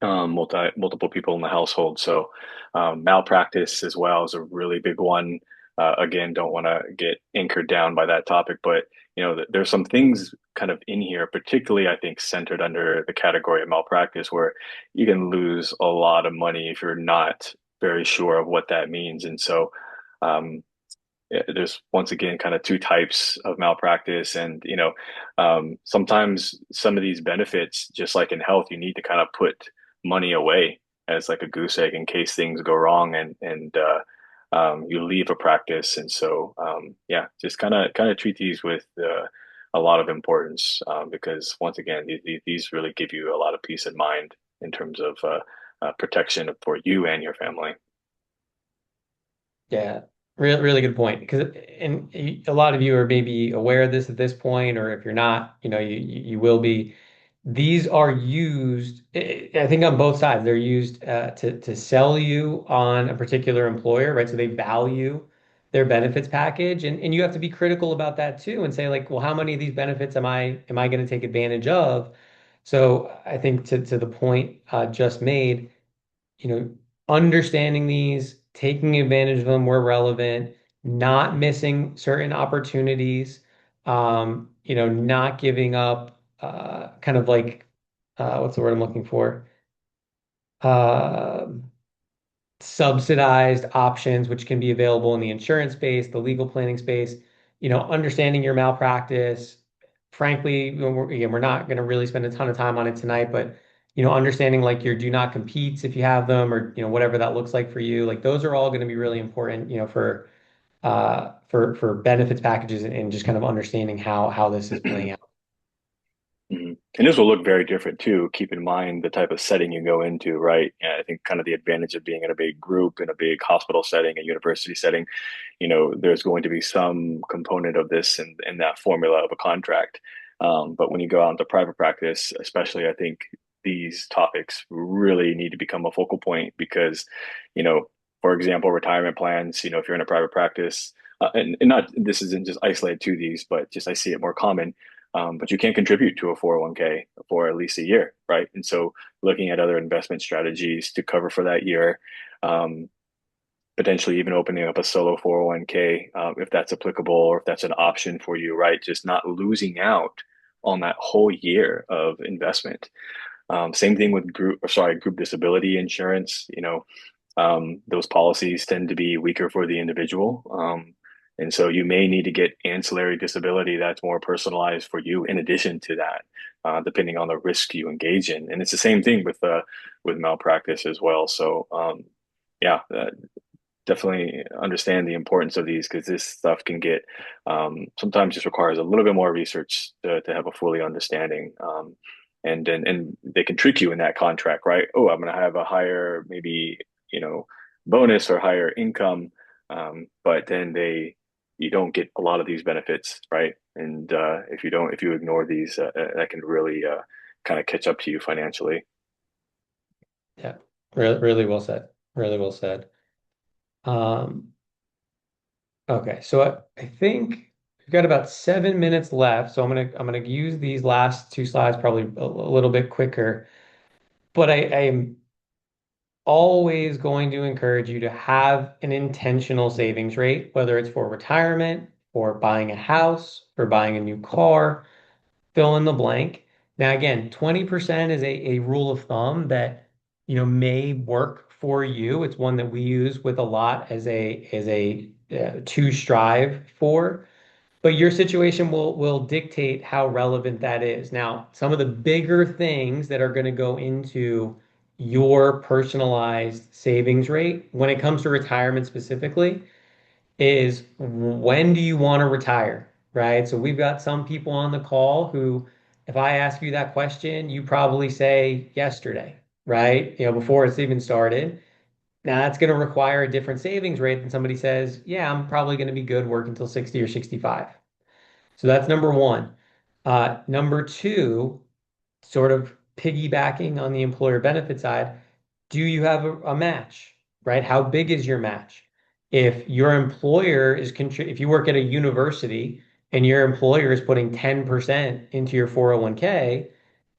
multiple people in the household. So malpractice as well is a really big one. Again, don't want to get anchored down by that topic, but there's some things kind of in here, particularly I think centered under the category of malpractice, where you can lose a lot of money if you're not very sure of what that means. And so um, there's once again kind of two types of malpractice, and sometimes some of these benefits, just like in health, you need to kind of put money away as like a goose egg in case things go wrong, and you leave a practice. And so yeah, just kind of treat these with a lot of importance, because once again these really give you a lot of peace of mind in terms of protection for you and your family. Yeah, really good point. Because a lot of you are maybe aware of this at this point, or if you're not, you will be. These are used, I think, on both sides. They're used to sell you on a particular employer, right? So they value their benefits package, and you have to be critical about that too, and say like, well, how many of these benefits am I going to take advantage of? So I think to the point just made, you know, understanding these, taking advantage of them where relevant, not missing certain opportunities, not giving up kind of like what's the word I'm looking for? Uh, Subsidized options, which can be available in the insurance space, the legal planning space, understanding your malpractice. Frankly, again, we're not going to really spend a ton of time on it tonight, but understanding like your do not competes if you have them, or whatever that looks like for you, like those are all going to be really important, for benefits packages, and just kind of understanding how this is playing out. Mhm. And this will look very different too. Keep in mind the type of setting you go into, right? And I think kind of the advantage of being in a big group, in a big hospital setting, a university setting, there's going to be some component of this in that formula of a contract. But when you go out into private practice, especially, I think these topics really need to become a focal point because, you know, for example, retirement plans, if you're in a private practice, and not this isn't just isolated to these, but just I see it more common. But you can't contribute to a 401k for at least a year, right? And so looking at other investment strategies to cover for that year, um, potentially even opening up a solo 401k if that's applicable or if that's an option for you, right? Just not losing out on that whole year of investment. Same thing with group disability insurance. Those policies tend to be weaker for the individual. And so you may need to get ancillary disability that's more personalized for you in addition to that, depending on the risk you engage in. And it's the same thing with malpractice as well. So yeah, definitely understand the importance of these because this stuff can get sometimes just requires a little bit more research to have a fully understanding. And they can trick you in that contract, right? Oh, I'm going to have a higher maybe bonus or higher income, but then you don't get a lot of these benefits, right? And if you ignore these, that can really kind of catch up to you financially. Yeah, really, really well said. Really well said. Um, okay, so I think we've got about 7 minutes left, so I'm gonna use these last two slides probably a little bit quicker. But I am always going to encourage you to have an intentional savings rate, whether it's for retirement or buying a house or buying a new car, fill in the blank. Now, again, 20% is a rule of thumb that may work for you. It's one that we use with a lot as a to strive for. But your situation will dictate how relevant that is. Now, some of the bigger things that are going to go into your personalized savings rate when it comes to retirement specifically is when do you want to retire, right? So we've got some people on the call who, if I ask you that question, you probably say yesterday, right? Before it's even started. Now that's going to require a different savings rate than somebody says, yeah, I'm probably going to be good work until 60 or 65. So that's number one. Number two, sort of piggybacking on the employer benefit side, do you have a match, right? How big is your match? If your employer if you work at a university and your employer is putting 10% into your 401k,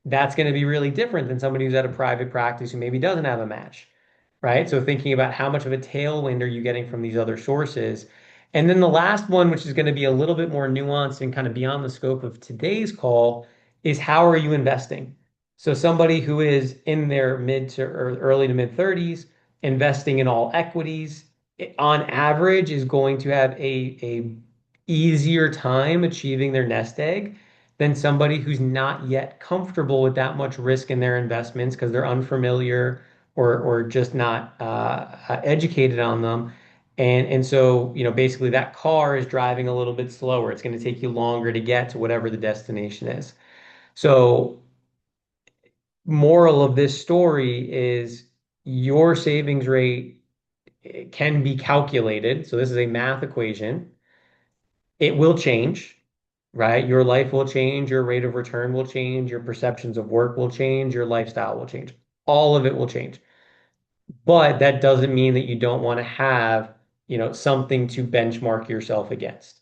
that's going to be really different than somebody who's at a private practice who maybe doesn't have a match, right? So thinking about how much of a tailwind are you getting from these other sources. And then the last one, which is going to be a little bit more nuanced and kind of beyond the scope of today's call, is how are you investing? So somebody who is in their mid to or early to mid 30s, investing in all equities, on average is going to have a easier time achieving their nest egg than somebody who's not yet comfortable with that much risk in their investments because they're unfamiliar or just not educated on them. And so, basically that car is driving a little bit slower. It's going to take you longer to get to whatever the destination is. So, moral of this story is your savings rate can be calculated. So this is a math equation. It will change, right? Your life will change, your rate of return will change, your perceptions of work will change, your lifestyle will change. All of it will change. But that doesn't mean that you don't want to have, something to benchmark yourself against.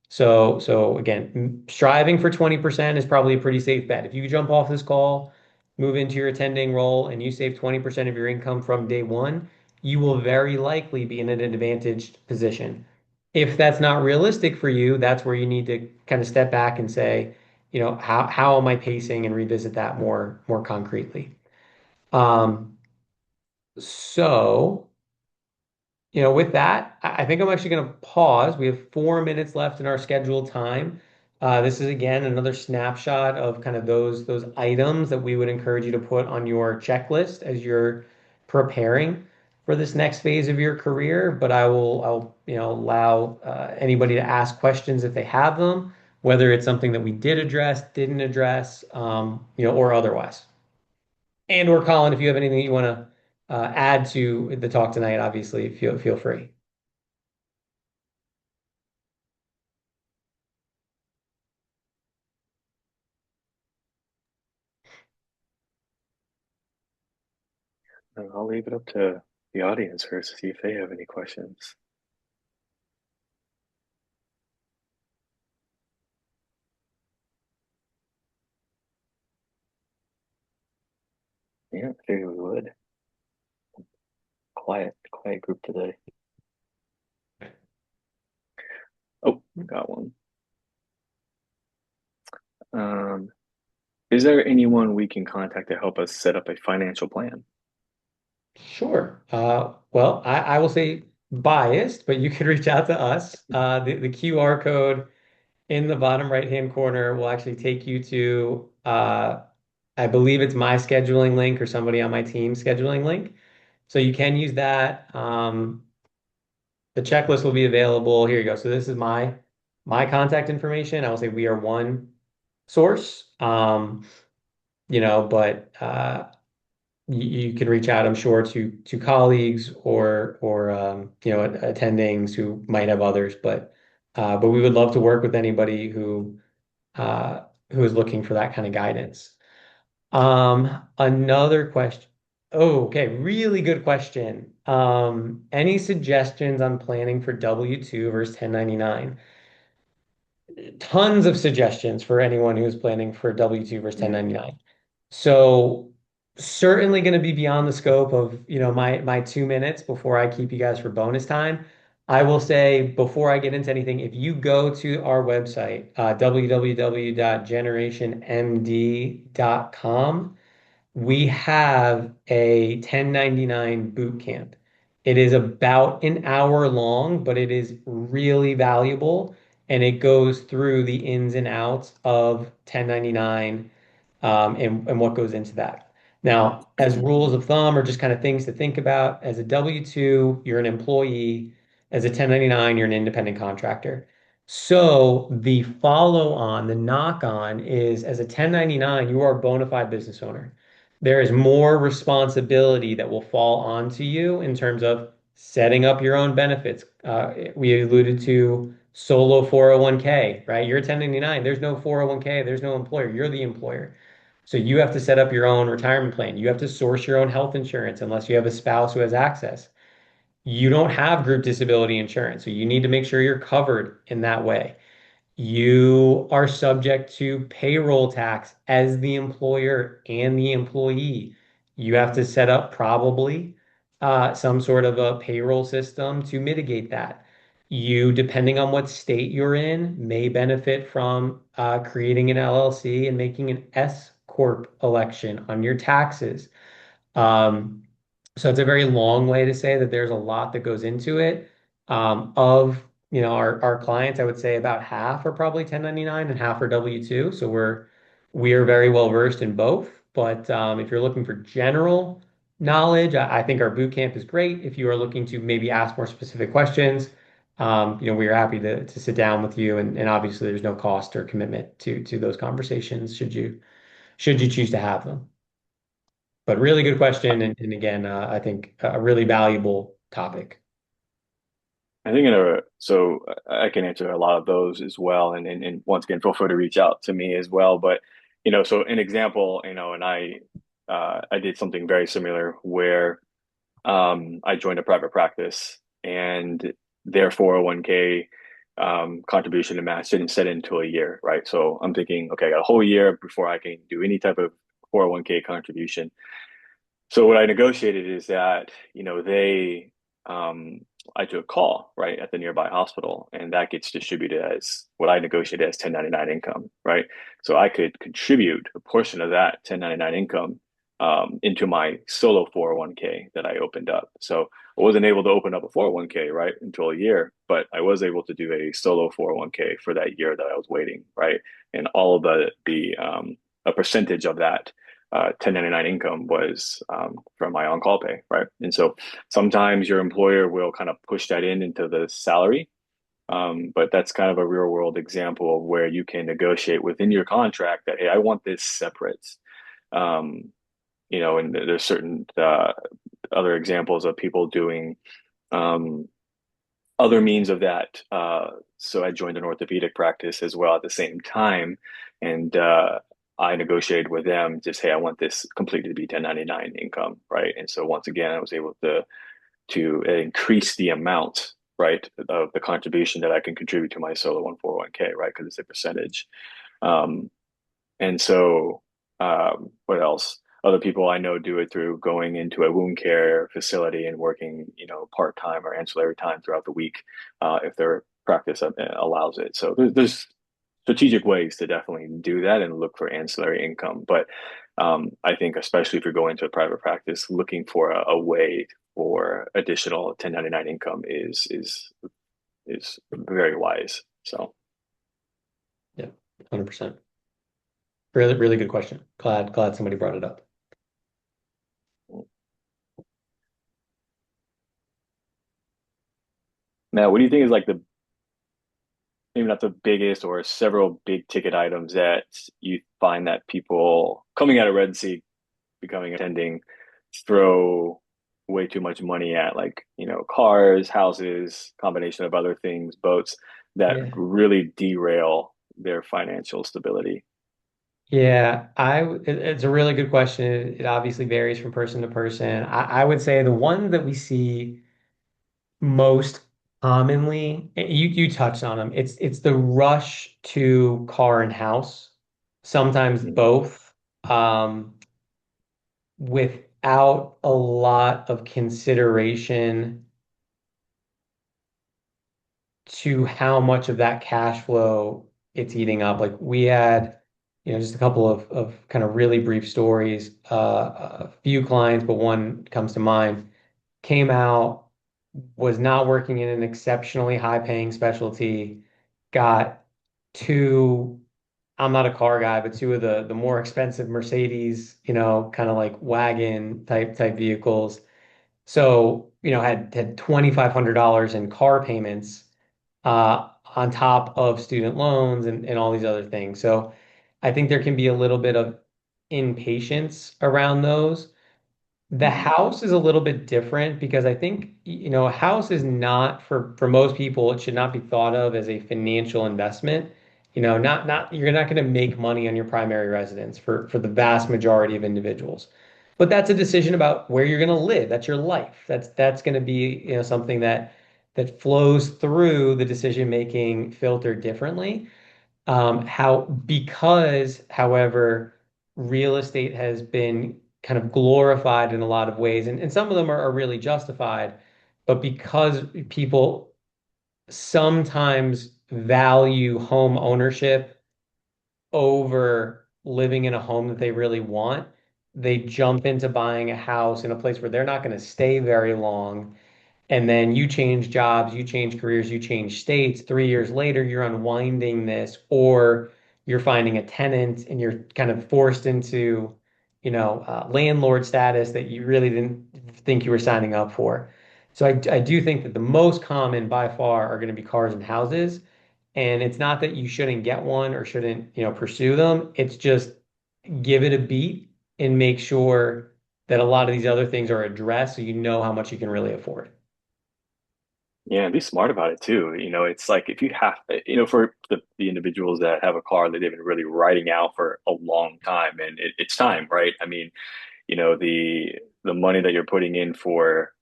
So again, striving for 20% is probably a pretty safe bet. If you jump off this call, move into your attending role, and you save 20% of your income from day one, you will very likely be in an advantaged position. If that's not realistic for you, that's where you need to kind of step back and say, how am I pacing and revisit that more concretely. Um, so with that, I think I'm actually going to pause. We have 4 minutes left in our scheduled time. This is again another snapshot of kind of those items that we would encourage you to put on your checklist as you're preparing for this next phase of your career. But I'll allow anybody to ask questions if they have them, whether it's something that we did address, didn't address, or otherwise. And or Colin, if you have anything that you want to add to the talk tonight, obviously feel free. And I'll leave it up to the audience first to see if they have any questions. Yeah, I figured we would. Quiet group today. Oh, got one. Um, is there anyone we can contact to help us set up a financial plan? Sure. Well, I will say biased, but you can reach out to us. The QR code in the bottom right-hand corner will actually take you to, I believe it's my scheduling link or somebody on my team scheduling link. So you can use that. The checklist will be available. Here you go. So this is my contact information. I will say we are one source. But you can reach out, I'm sure, to colleagues or attendings who might have others. But we would love to work with anybody who is looking for that kind of guidance. Another question. Oh, okay, really good question. Any suggestions on planning for W-2 versus 1099? Tons of suggestions for anyone who's planning for W-2 versus Mm, 1099. So certainly going to be beyond the scope of, my 2 minutes before I keep you guys for bonus time. I will say before I get into anything, if you go to our website, www.generationmd.com, we have a 1099 boot camp. It is about an hour long, but it is really valuable and it goes through the ins and outs of 1099 and what goes into that. Now, as rules of thumb or just kind of things to think about, as a W-2, you're an employee. As a 1099, you're an independent contractor. So the follow on, the knock on is as a 1099, you are a bona fide business owner. There is more responsibility that will fall onto you in terms of setting up your own benefits. We alluded to solo 401k, right? You're a 1099. There's no 401k. There's no employer. You're the employer. So you have to set up your own retirement plan. You have to source your own health insurance unless you have a spouse who has access. You don't have group disability insurance. So you need to make sure you're covered in that way. You are subject to payroll tax as the employer and the employee. You have to set up probably some sort of a payroll system to mitigate that. You, depending on what state you're in, may benefit from creating an LLC and making an S Corp election on your taxes. Um, so it's a very long way to say that there's a lot that goes into it. Of our clients, I would say about half are probably 1099 and half are W-2. So we are very well versed in both. But if you're looking for general knowledge, I think our boot camp is great. If you are looking to maybe ask more specific questions, we are happy to sit down with you. And obviously, there's no cost or commitment to those conversations should you choose to have them. But really good question, and again, I think a really valuable topic. I think I can answer a lot of those as well, and once again, feel free to reach out to me as well. But so an example, and I did something very similar where I joined a private practice and their 401k contribution to match didn't set into a year, right? So I'm thinking, okay, I got a whole year before I can do any type of 401k contribution. So what I negotiated is that, they um, I took a call right at the nearby hospital, and that gets distributed as what I negotiated as 1099 income, right? So I could contribute a portion of that 1099 income into my solo 401k that I opened up. So I wasn't able to open up a 401k, right, until a year, but I was able to do a solo 401k for that year that I was waiting, right? And all of the a percentage of that 1099 income was from my on-call pay, right? And so sometimes your employer will kind of push that in into the salary, but that's kind of a real world example of where you can negotiate within your contract that, hey, I want this separate. Um, and there's certain other examples of people doing um, other means of that. So I joined an orthopedic practice as well at the same time, and I negotiated with them just, hey, I want this completely to be 1099 income, right? And so once again, I was able to increase the amount, right, of the contribution that I can contribute to my solo 141k, right, because it's a percentage. Um, and so, what else? Other people I know do it through going into a wound care facility and working, part time or ancillary time throughout the week, if their practice allows it. So there's strategic ways to definitely do that and look for ancillary income. But I think, especially if you're going to a private practice, looking for a way for additional 1099 income is very wise. So. Yeah, 100%. Really, really good question. Glad somebody brought it up. Now, what do you think is like the maybe not the biggest or several big ticket items that you find that people coming out of residency, becoming attending, throw way too much money at, like, cars, houses, combination of other things, boats that Yeah. really derail their financial stability? Yeah, it's a really good question. It obviously varies from person to person. I would say the one that we see most commonly, you touched on them. It's the rush to car and house, sometimes Mhm. both, without a lot of consideration to how much of that cash flow it's eating up. Like we had, just a couple of kind of really brief stories. A few clients, but one comes to mind, came out, was not working in an exceptionally high paying specialty, got two, I'm not a car guy, but two of the more expensive Mercedes, kind of like wagon type vehicles. So, had $2,500 in car payments on top of student loans and all these other things. So I think there can be a little bit of impatience around those. The Mhm. house is a little bit different because I think, a house is not for most people, it should not be thought of as a financial investment. Not you're not going to make money on your primary residence for the vast majority of individuals. But that's a decision about where you're going to live. That's your life. That's going to be, something that flows through the decision making filter differently. However, real estate has been kind of glorified in a lot of ways, and some of them are really justified, but because people sometimes value home ownership over living in a home that they really want, they jump into buying a house in a place where they're not going to stay very long, and then you change jobs, you change careers, you change states. 3 years later, you're unwinding this, or you're finding a tenant and you're kind of forced into, landlord status that you really didn't think you were signing up for. So I do think that the most common by far are going to be cars and houses. And it's not that you shouldn't get one or shouldn't, pursue them. It's just give it a beat and make sure that a lot of these other things are addressed so you know how much you can really afford. Yeah, and be smart about it too. It's like if you have, for the individuals that have a car that they've been really riding out for a long time, and it's time, right? I mean, the money that you're putting in for,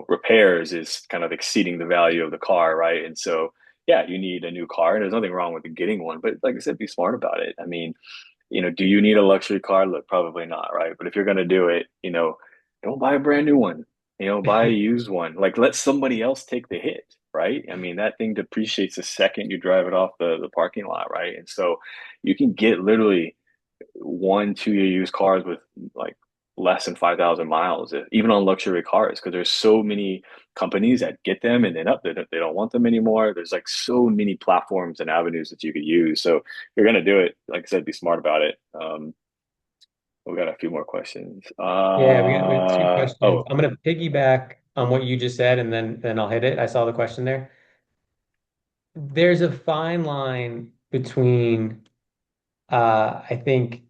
repairs is kind of exceeding the value of the car, right? And so, yeah, you need a new car, and there's nothing wrong with getting one, but like I said, be smart about it. I mean, do you need a luxury car? Look, probably not, right? But if you're going to do it, don't buy a brand new one. buy a used one. Like let somebody else take the hit, right? I mean, that thing depreciates the second you drive it off the parking lot, right? And so you can get literally 1, 2 year used cars with like less than 5,000 miles, even on luxury cars, because there's so many companies that get them and then up, they don't want them anymore. There's like so many platforms and avenues that you could use. So if you're gonna do it, like I said, be smart about it. We got a few more questions. Yeah, we have two questions. Oh, I'm going to piggyback on what you just said, and then I'll hit it. I saw the question there. There's a fine line between, I think,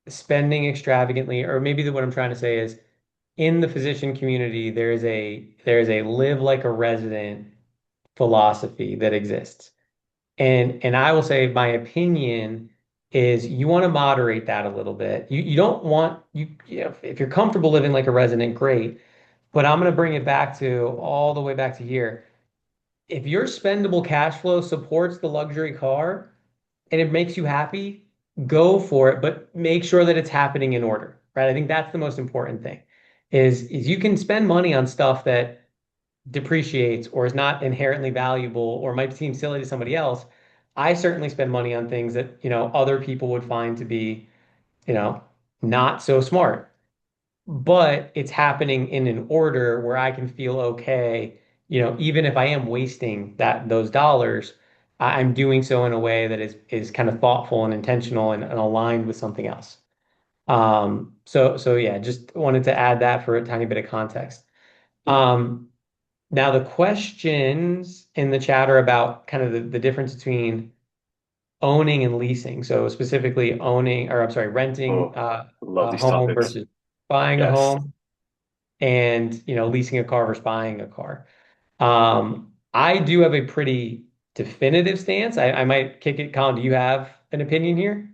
spending extravagantly, or maybe what I'm trying to say is, in the physician community, there is a live like a resident philosophy that exists. And I will say my opinion is you want to moderate that a little bit. You don't want you know if you're comfortable living like a resident, great. But I'm going to bring it back to all the way back to here. If your spendable cash flow supports the luxury car and it makes you happy, go for it, but make sure that it's happening in order, right? I think that's the most important thing is you can spend money on stuff that depreciates or is not inherently valuable or might seem silly to somebody else. I certainly spend money on things that, other people would find to be, you know, not so smart. But it's happening in an order where I can feel okay, even if I am wasting those dollars, I'm doing so in a way that is kind of thoughtful and intentional and aligned with something else. So yeah, just wanted to add that for a tiny bit of context. Um, Now, the questions in the chat are about kind of the difference between owning and leasing. So specifically owning, or I'm sorry, renting oh, love a these home topics. versus buying a Yes. home, and leasing a car versus buying a car. I do have a pretty definitive stance. I might kick it. Colin, do you have an opinion here?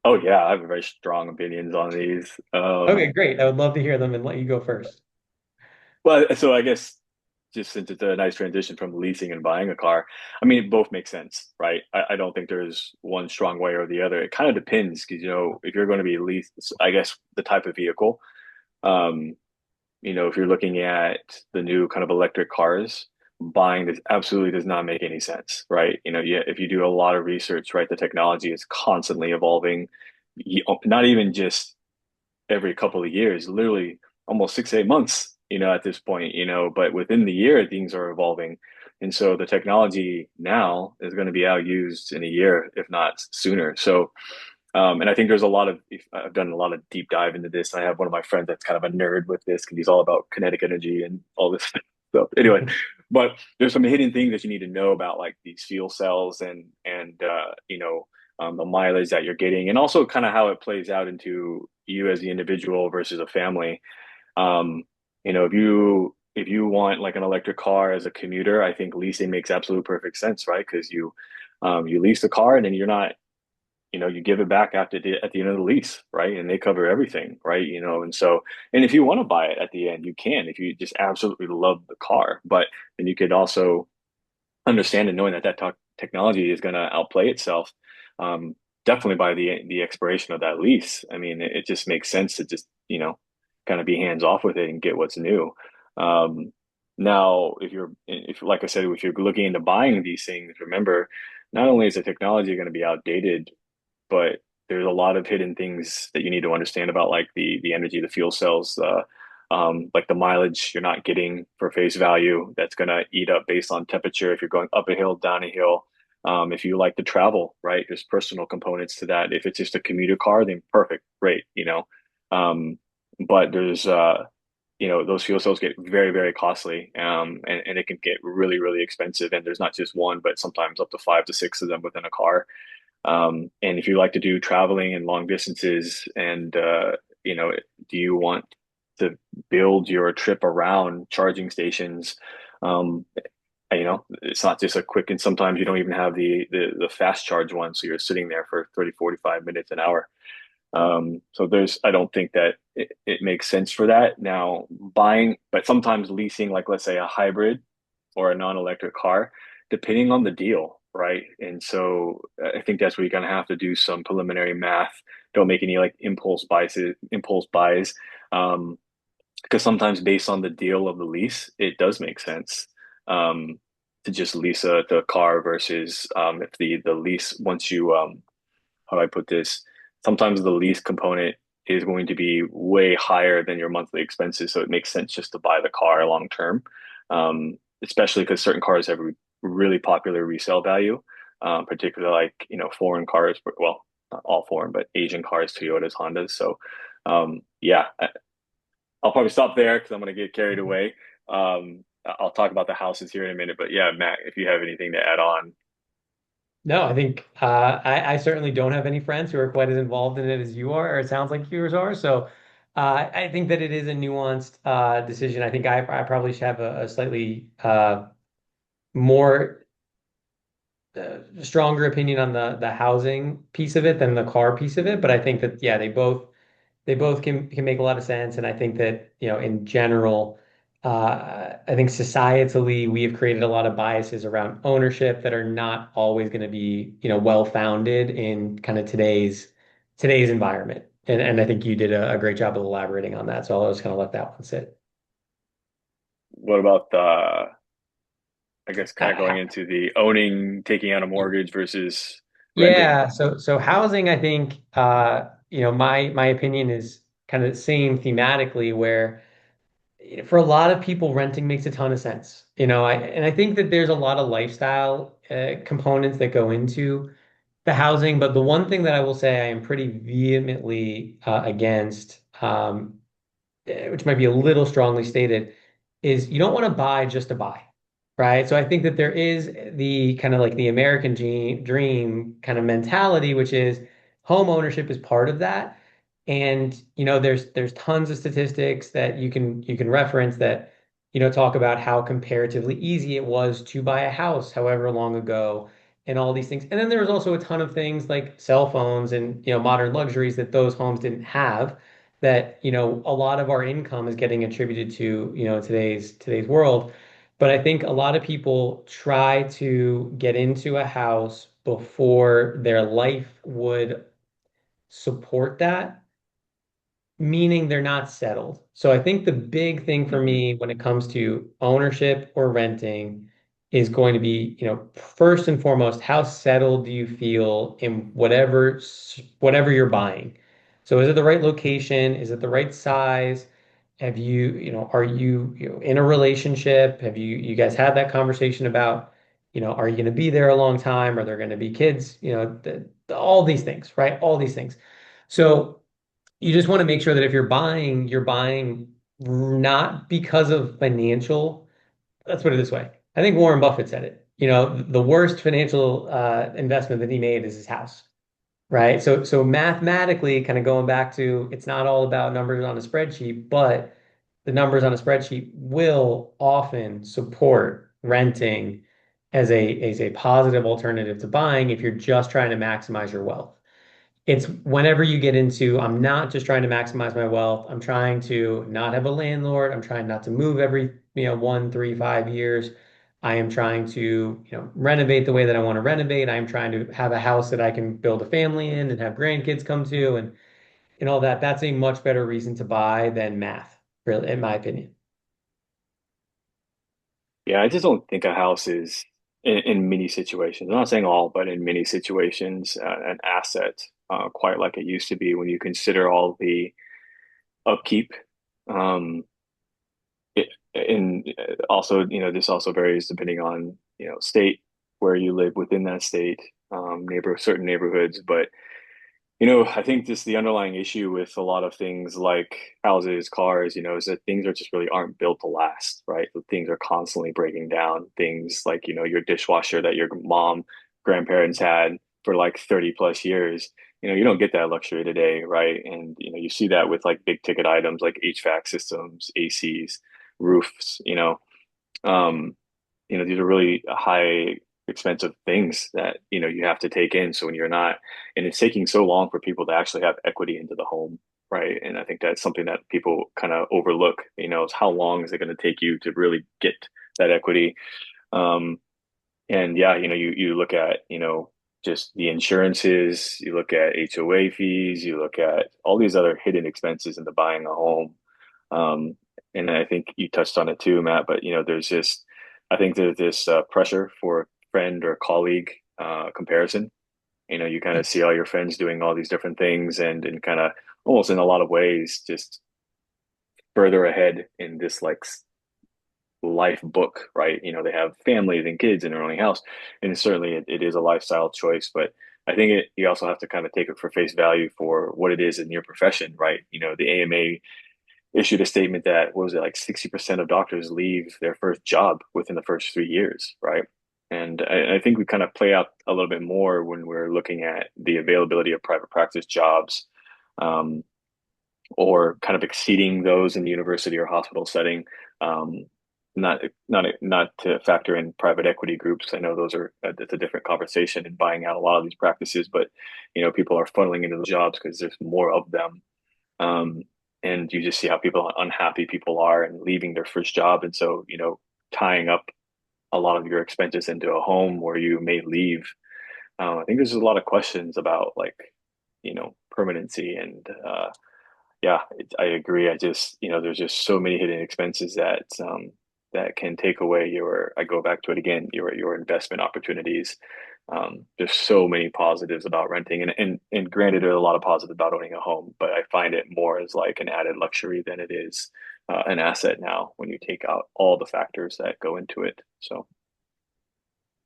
Oh yeah, I have very strong opinions on these. Okay, great. I would love to hear them and let you go first. Well, so I guess just since it's a nice transition from leasing and buying a car, I mean, both make sense, right? I don't think there's one strong way or the other. It kind of depends because, if you're going to be leased, I guess the type of vehicle, um, if you're looking at the new kind of electric cars, buying this absolutely does not make any sense, right? Yeah, if you do a lot of research, right, the technology is constantly evolving, not even just every couple of years, literally almost 6, 8 months, at this point, but within the year, things are evolving. And so the technology now is going to be out used in a year, if not sooner. So, and I think there's a lot of, I've done a lot of deep dive into this. I have one of my friends that's kind of a nerd with this because he's all about kinetic energy and all this stuff. Anyway, but there's some hidden things that you need to know about like these fuel cells and the mileage that you're getting, and also kind of how it plays out into you as the individual versus a family. Um, if you want like an electric car as a commuter, I think leasing makes absolute perfect sense, right? Because you lease the car and then you're not, you give it back at the end of the lease, right? And they cover everything, right? And so, and if you want to buy it at the end, you can, if you just absolutely love the car, but then you could also understand and knowing that technology is going to outplay itself, um, definitely by the expiration of that lease. I mean, it just makes sense to just kind of be hands off with it and get what's new. Um, Now, if like I said, if you're looking into buying these things, remember, not only is the technology going to be outdated, but there's a lot of hidden things that you need to understand about like the energy, the fuel cells, like the mileage you're not getting for face value that's going to eat up based on temperature if you're going up a hill, down a hill. If you like to travel, right, there's personal components to that. If it's just a commuter car, then perfect, great. But those fuel cells get very, very costly, and it can get really, really expensive. And there's not just one, but sometimes up to 5 to 6 of them within a car. And if you like to do traveling and long distances, and you know, do you want to build your trip around charging stations? Um, it's not just a quick, and sometimes you don't even have the fast charge one, so you're sitting there for 30, 45 minutes, an hour. So I don't think that it makes sense for that. Now, but sometimes leasing, like let's say a hybrid or a non-electric car, depending on the deal, right? And so I think that's where you're gonna have to do some preliminary math. Don't make any like impulse buys. Um, because sometimes based on the deal of the lease, it does make sense um, to just lease the car versus if the lease once you how do I put this? Sometimes the lease component is going to be way higher than your monthly expenses, so it makes sense just to buy the car long term, especially because certain cars have really popular resale value, particularly like foreign cars, well, not all foreign, but Asian cars, Toyotas, Hondas. So yeah, I'll probably stop there because I'm going to get carried away. I'll talk about the houses here in a minute, but yeah, Matt, if you have anything to add on. No, I think I certainly don't have any friends who are quite as involved in it as you are, or it sounds like yours are. So I think that it is a nuanced decision. I think I probably should have a slightly more stronger opinion on the housing piece of it than the car piece of it. But I think that yeah, they both can make a lot of sense. And I think that, in general, I think societally we have created a lot of biases around ownership that are not always going to be, well founded in kind of today's environment. And I think you did a great job of elaborating on that. So I'll just kind of let that one sit. What about I guess kind of going Uh, into the owning, taking out a mortgage versus renting? yeah, so housing, I think my opinion is kind of the same thematically where for a lot of people, renting makes a ton of sense. I think that there's a lot of lifestyle components that go into the housing, but the one thing that I will say I am pretty vehemently against, which might be a little strongly stated, is you don't want to buy just to buy, right? So I think that there is the kind of like the American dream kind of mentality, which is home ownership is part of that. And there's tons of statistics that you can reference that talk about how comparatively easy it was to buy a house however long ago and all these things. And then there's also a ton of things like cell phones and modern luxuries that those homes didn't have that a lot of our income is getting attributed to today's world. But I think a lot of people try to get into a house before their life would support that, meaning they're not settled. So I think the big thing for Hmm. me when it comes to ownership or renting is going to be, first and foremost, how settled do you feel in whatever you're buying? So is it the right location? Is it the right size? Have you, are you, in a relationship? Have you guys had that conversation about, are you going to be there a long time? Are there going to be kids? All these things, right? All these things. So you just want to make sure that if you're buying not because of financial, let's put it this way. I think Warren Buffett said it. The worst financial investment that he made is his house, right? So mathematically, kind of going back to it's not all about numbers on a spreadsheet, but the numbers on a spreadsheet will often support renting as a positive alternative to buying if you're just trying to maximize your wealth. It's whenever you get into, I'm not just trying to maximize my wealth. I'm trying to not have a landlord. I'm trying not to move every, 1, 3, 5 years. I am trying to, renovate the way that I want to renovate. I am trying to have a house that I can build a family in and have grandkids come to and all that. That's a much better reason to buy than math, really, in my opinion. Yeah, I just don't think a house is in many situations. I'm not saying all, but in many situations, an asset quite like it used to be when you consider all the upkeep. Um, it, and also, this also varies depending on, state where you live within that state, certain neighborhoods. But I think just the underlying issue with a lot of things like houses, cars, is that things are just really aren't built to last, right? So things are constantly breaking down. Things like, your dishwasher that your mom, grandparents had for like 30 plus years, you don't get that luxury today, right? And, you see that with like big ticket items like HVAC systems, ACs, roofs, um, these are really high expensive things that, you have to take in. So when you're not, and it's taking so long for people to actually have equity into the home, right? And I think that's something that people kind of overlook, is how long is it going to take you to really get that equity? Um, and yeah, you look at, just the insurances, you look at HOA fees, you look at all these other hidden expenses into buying a home. and I think you touched on it too, Matt, but there's just, I think there's this pressure for friend or colleague comparison. You kind of see all your friends doing all these different things and kind of almost in a lot of ways just further ahead in this like life book, right? They have families and kids in their own house, and certainly it is a lifestyle choice, but I think you also have to kind of take it for face value for what it is in your profession, right? The AMA issued a statement that what was it, like 60% of doctors leave their first job within the first 3 years, right? And I think we kind of play out a little bit more when we're looking at the availability of private practice jobs, um, or kind of exceeding those in the university or hospital setting. Um, not to factor in private equity groups. I know those are it's a different conversation in buying out a lot of these practices, but people are funneling into the jobs because there's more of them. Um, and you just see how unhappy people are and leaving their first job. And so, tying up a lot of your expenses into a home where you may leave. I think there's a lot of questions about like, permanency and, yeah, I agree. I just, there's just so many hidden expenses that can take away I go back to it again, your investment opportunities. There's so many positives about renting, and granted, there are a lot of positives about owning a home, but I find it more as like an added luxury than it is an asset now when you take out all the factors that go into it. So,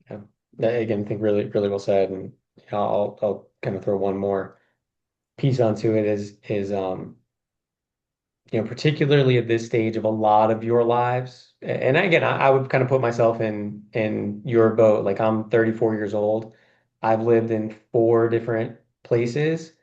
Yeah. Again, I think really, really well said. And I'll kind of throw one more piece onto it particularly at this stage of a lot of your lives. And again, I would kind of put myself in your boat. Like I'm 34 years old. I've lived in four different places.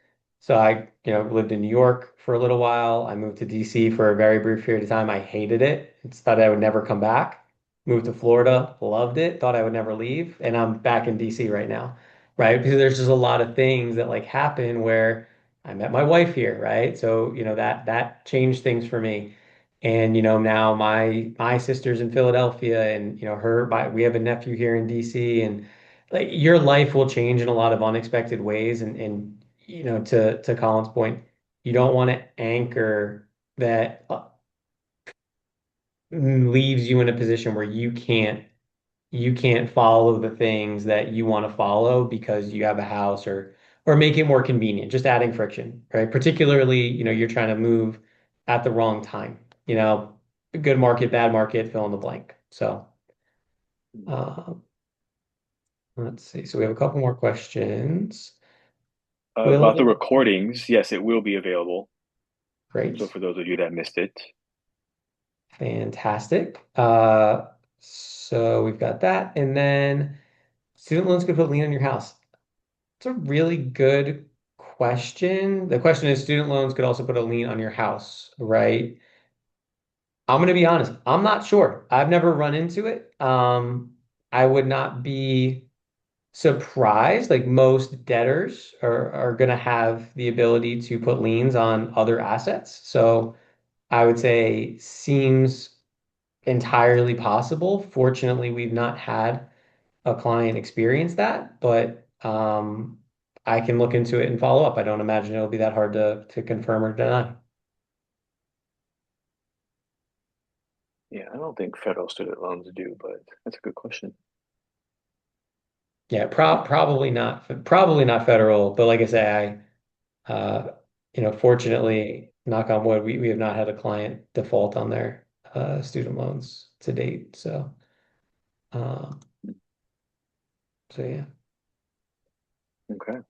So I lived in New York for a little while. I moved to DC for a very brief period of time. I hated it. It's thought I would never come back. Moved to Florida, loved it, thought I would never leave, and I'm back in DC right now. Right? Because there's just a lot of things that like happen where I met my wife here, right? So, that changed things for me. And, now my sister's in Philadelphia and, we have a nephew here in DC, and like your life will change in a lot of unexpected ways. And to Colin's point, you don't want to anchor that leaves you in a position where you can't follow the things that you want to follow because you have a house or make it more convenient, just adding friction, right? Particularly, you're trying to move at the wrong time, good market, bad market, fill in the blank. So, uh, let's see. So we have a couple more questions. about the Will, recordings, yes, it will be available. So great, for those of you that missed it, fantastic. So we've got that. And then student loans could put lien on your house. It's a really good question. The question is, student loans could also put a lien on your house, right? I'm going to be honest. I'm not sure. I've never run into it. I would not be surprised. Like most debtors are going to have the ability to put liens on other assets. So I would say seems entirely possible. Fortunately, we've not had a client experience that, but I can look into it and follow up. I don't imagine it'll be that hard to confirm or deny. yeah, I don't think federal student loans do, but that's a good question. Yeah, probably not federal, but like I say, fortunately, knock on wood, we have not had a client default on their student loans to date. Uh, so yeah. Okay. All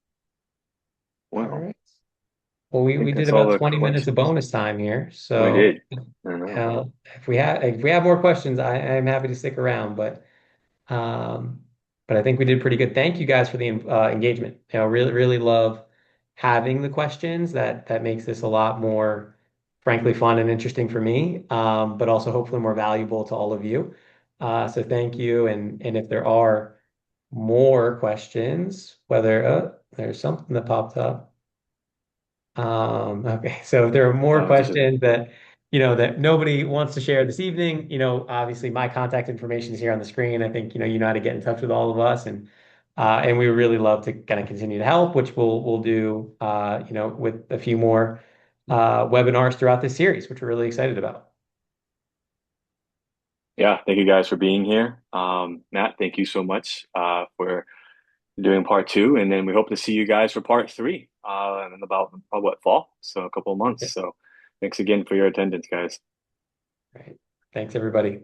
Well, right. Well, I we think did that's all about the 20 minutes of questions. bonus time here. We So did. I know. if we have more questions, I'm happy to stick around, Um, but I think we did pretty good. Thank you guys for the engagement. Really, really love having the questions. That makes this a lot more, frankly, fun and interesting for me, but also hopefully more valuable to all of you. So thank you. And if there are more questions, whether there's something that popped up. Okay, so if there are more Just a, questions that nobody wants to share this evening, obviously my contact information is here on the screen. I think you know how to get in touch with all of us, and we would really love to kind of continue to help, which we'll do with a few more webinars throughout this series, which we're really excited about. Yeah, thank you guys for being here. Matt, thank you so much for doing part two, and then we hope to see you guys for part three in about what fall, so a couple of months. Yeah. So thanks again for your attendance, guys. Right. Thanks, everybody.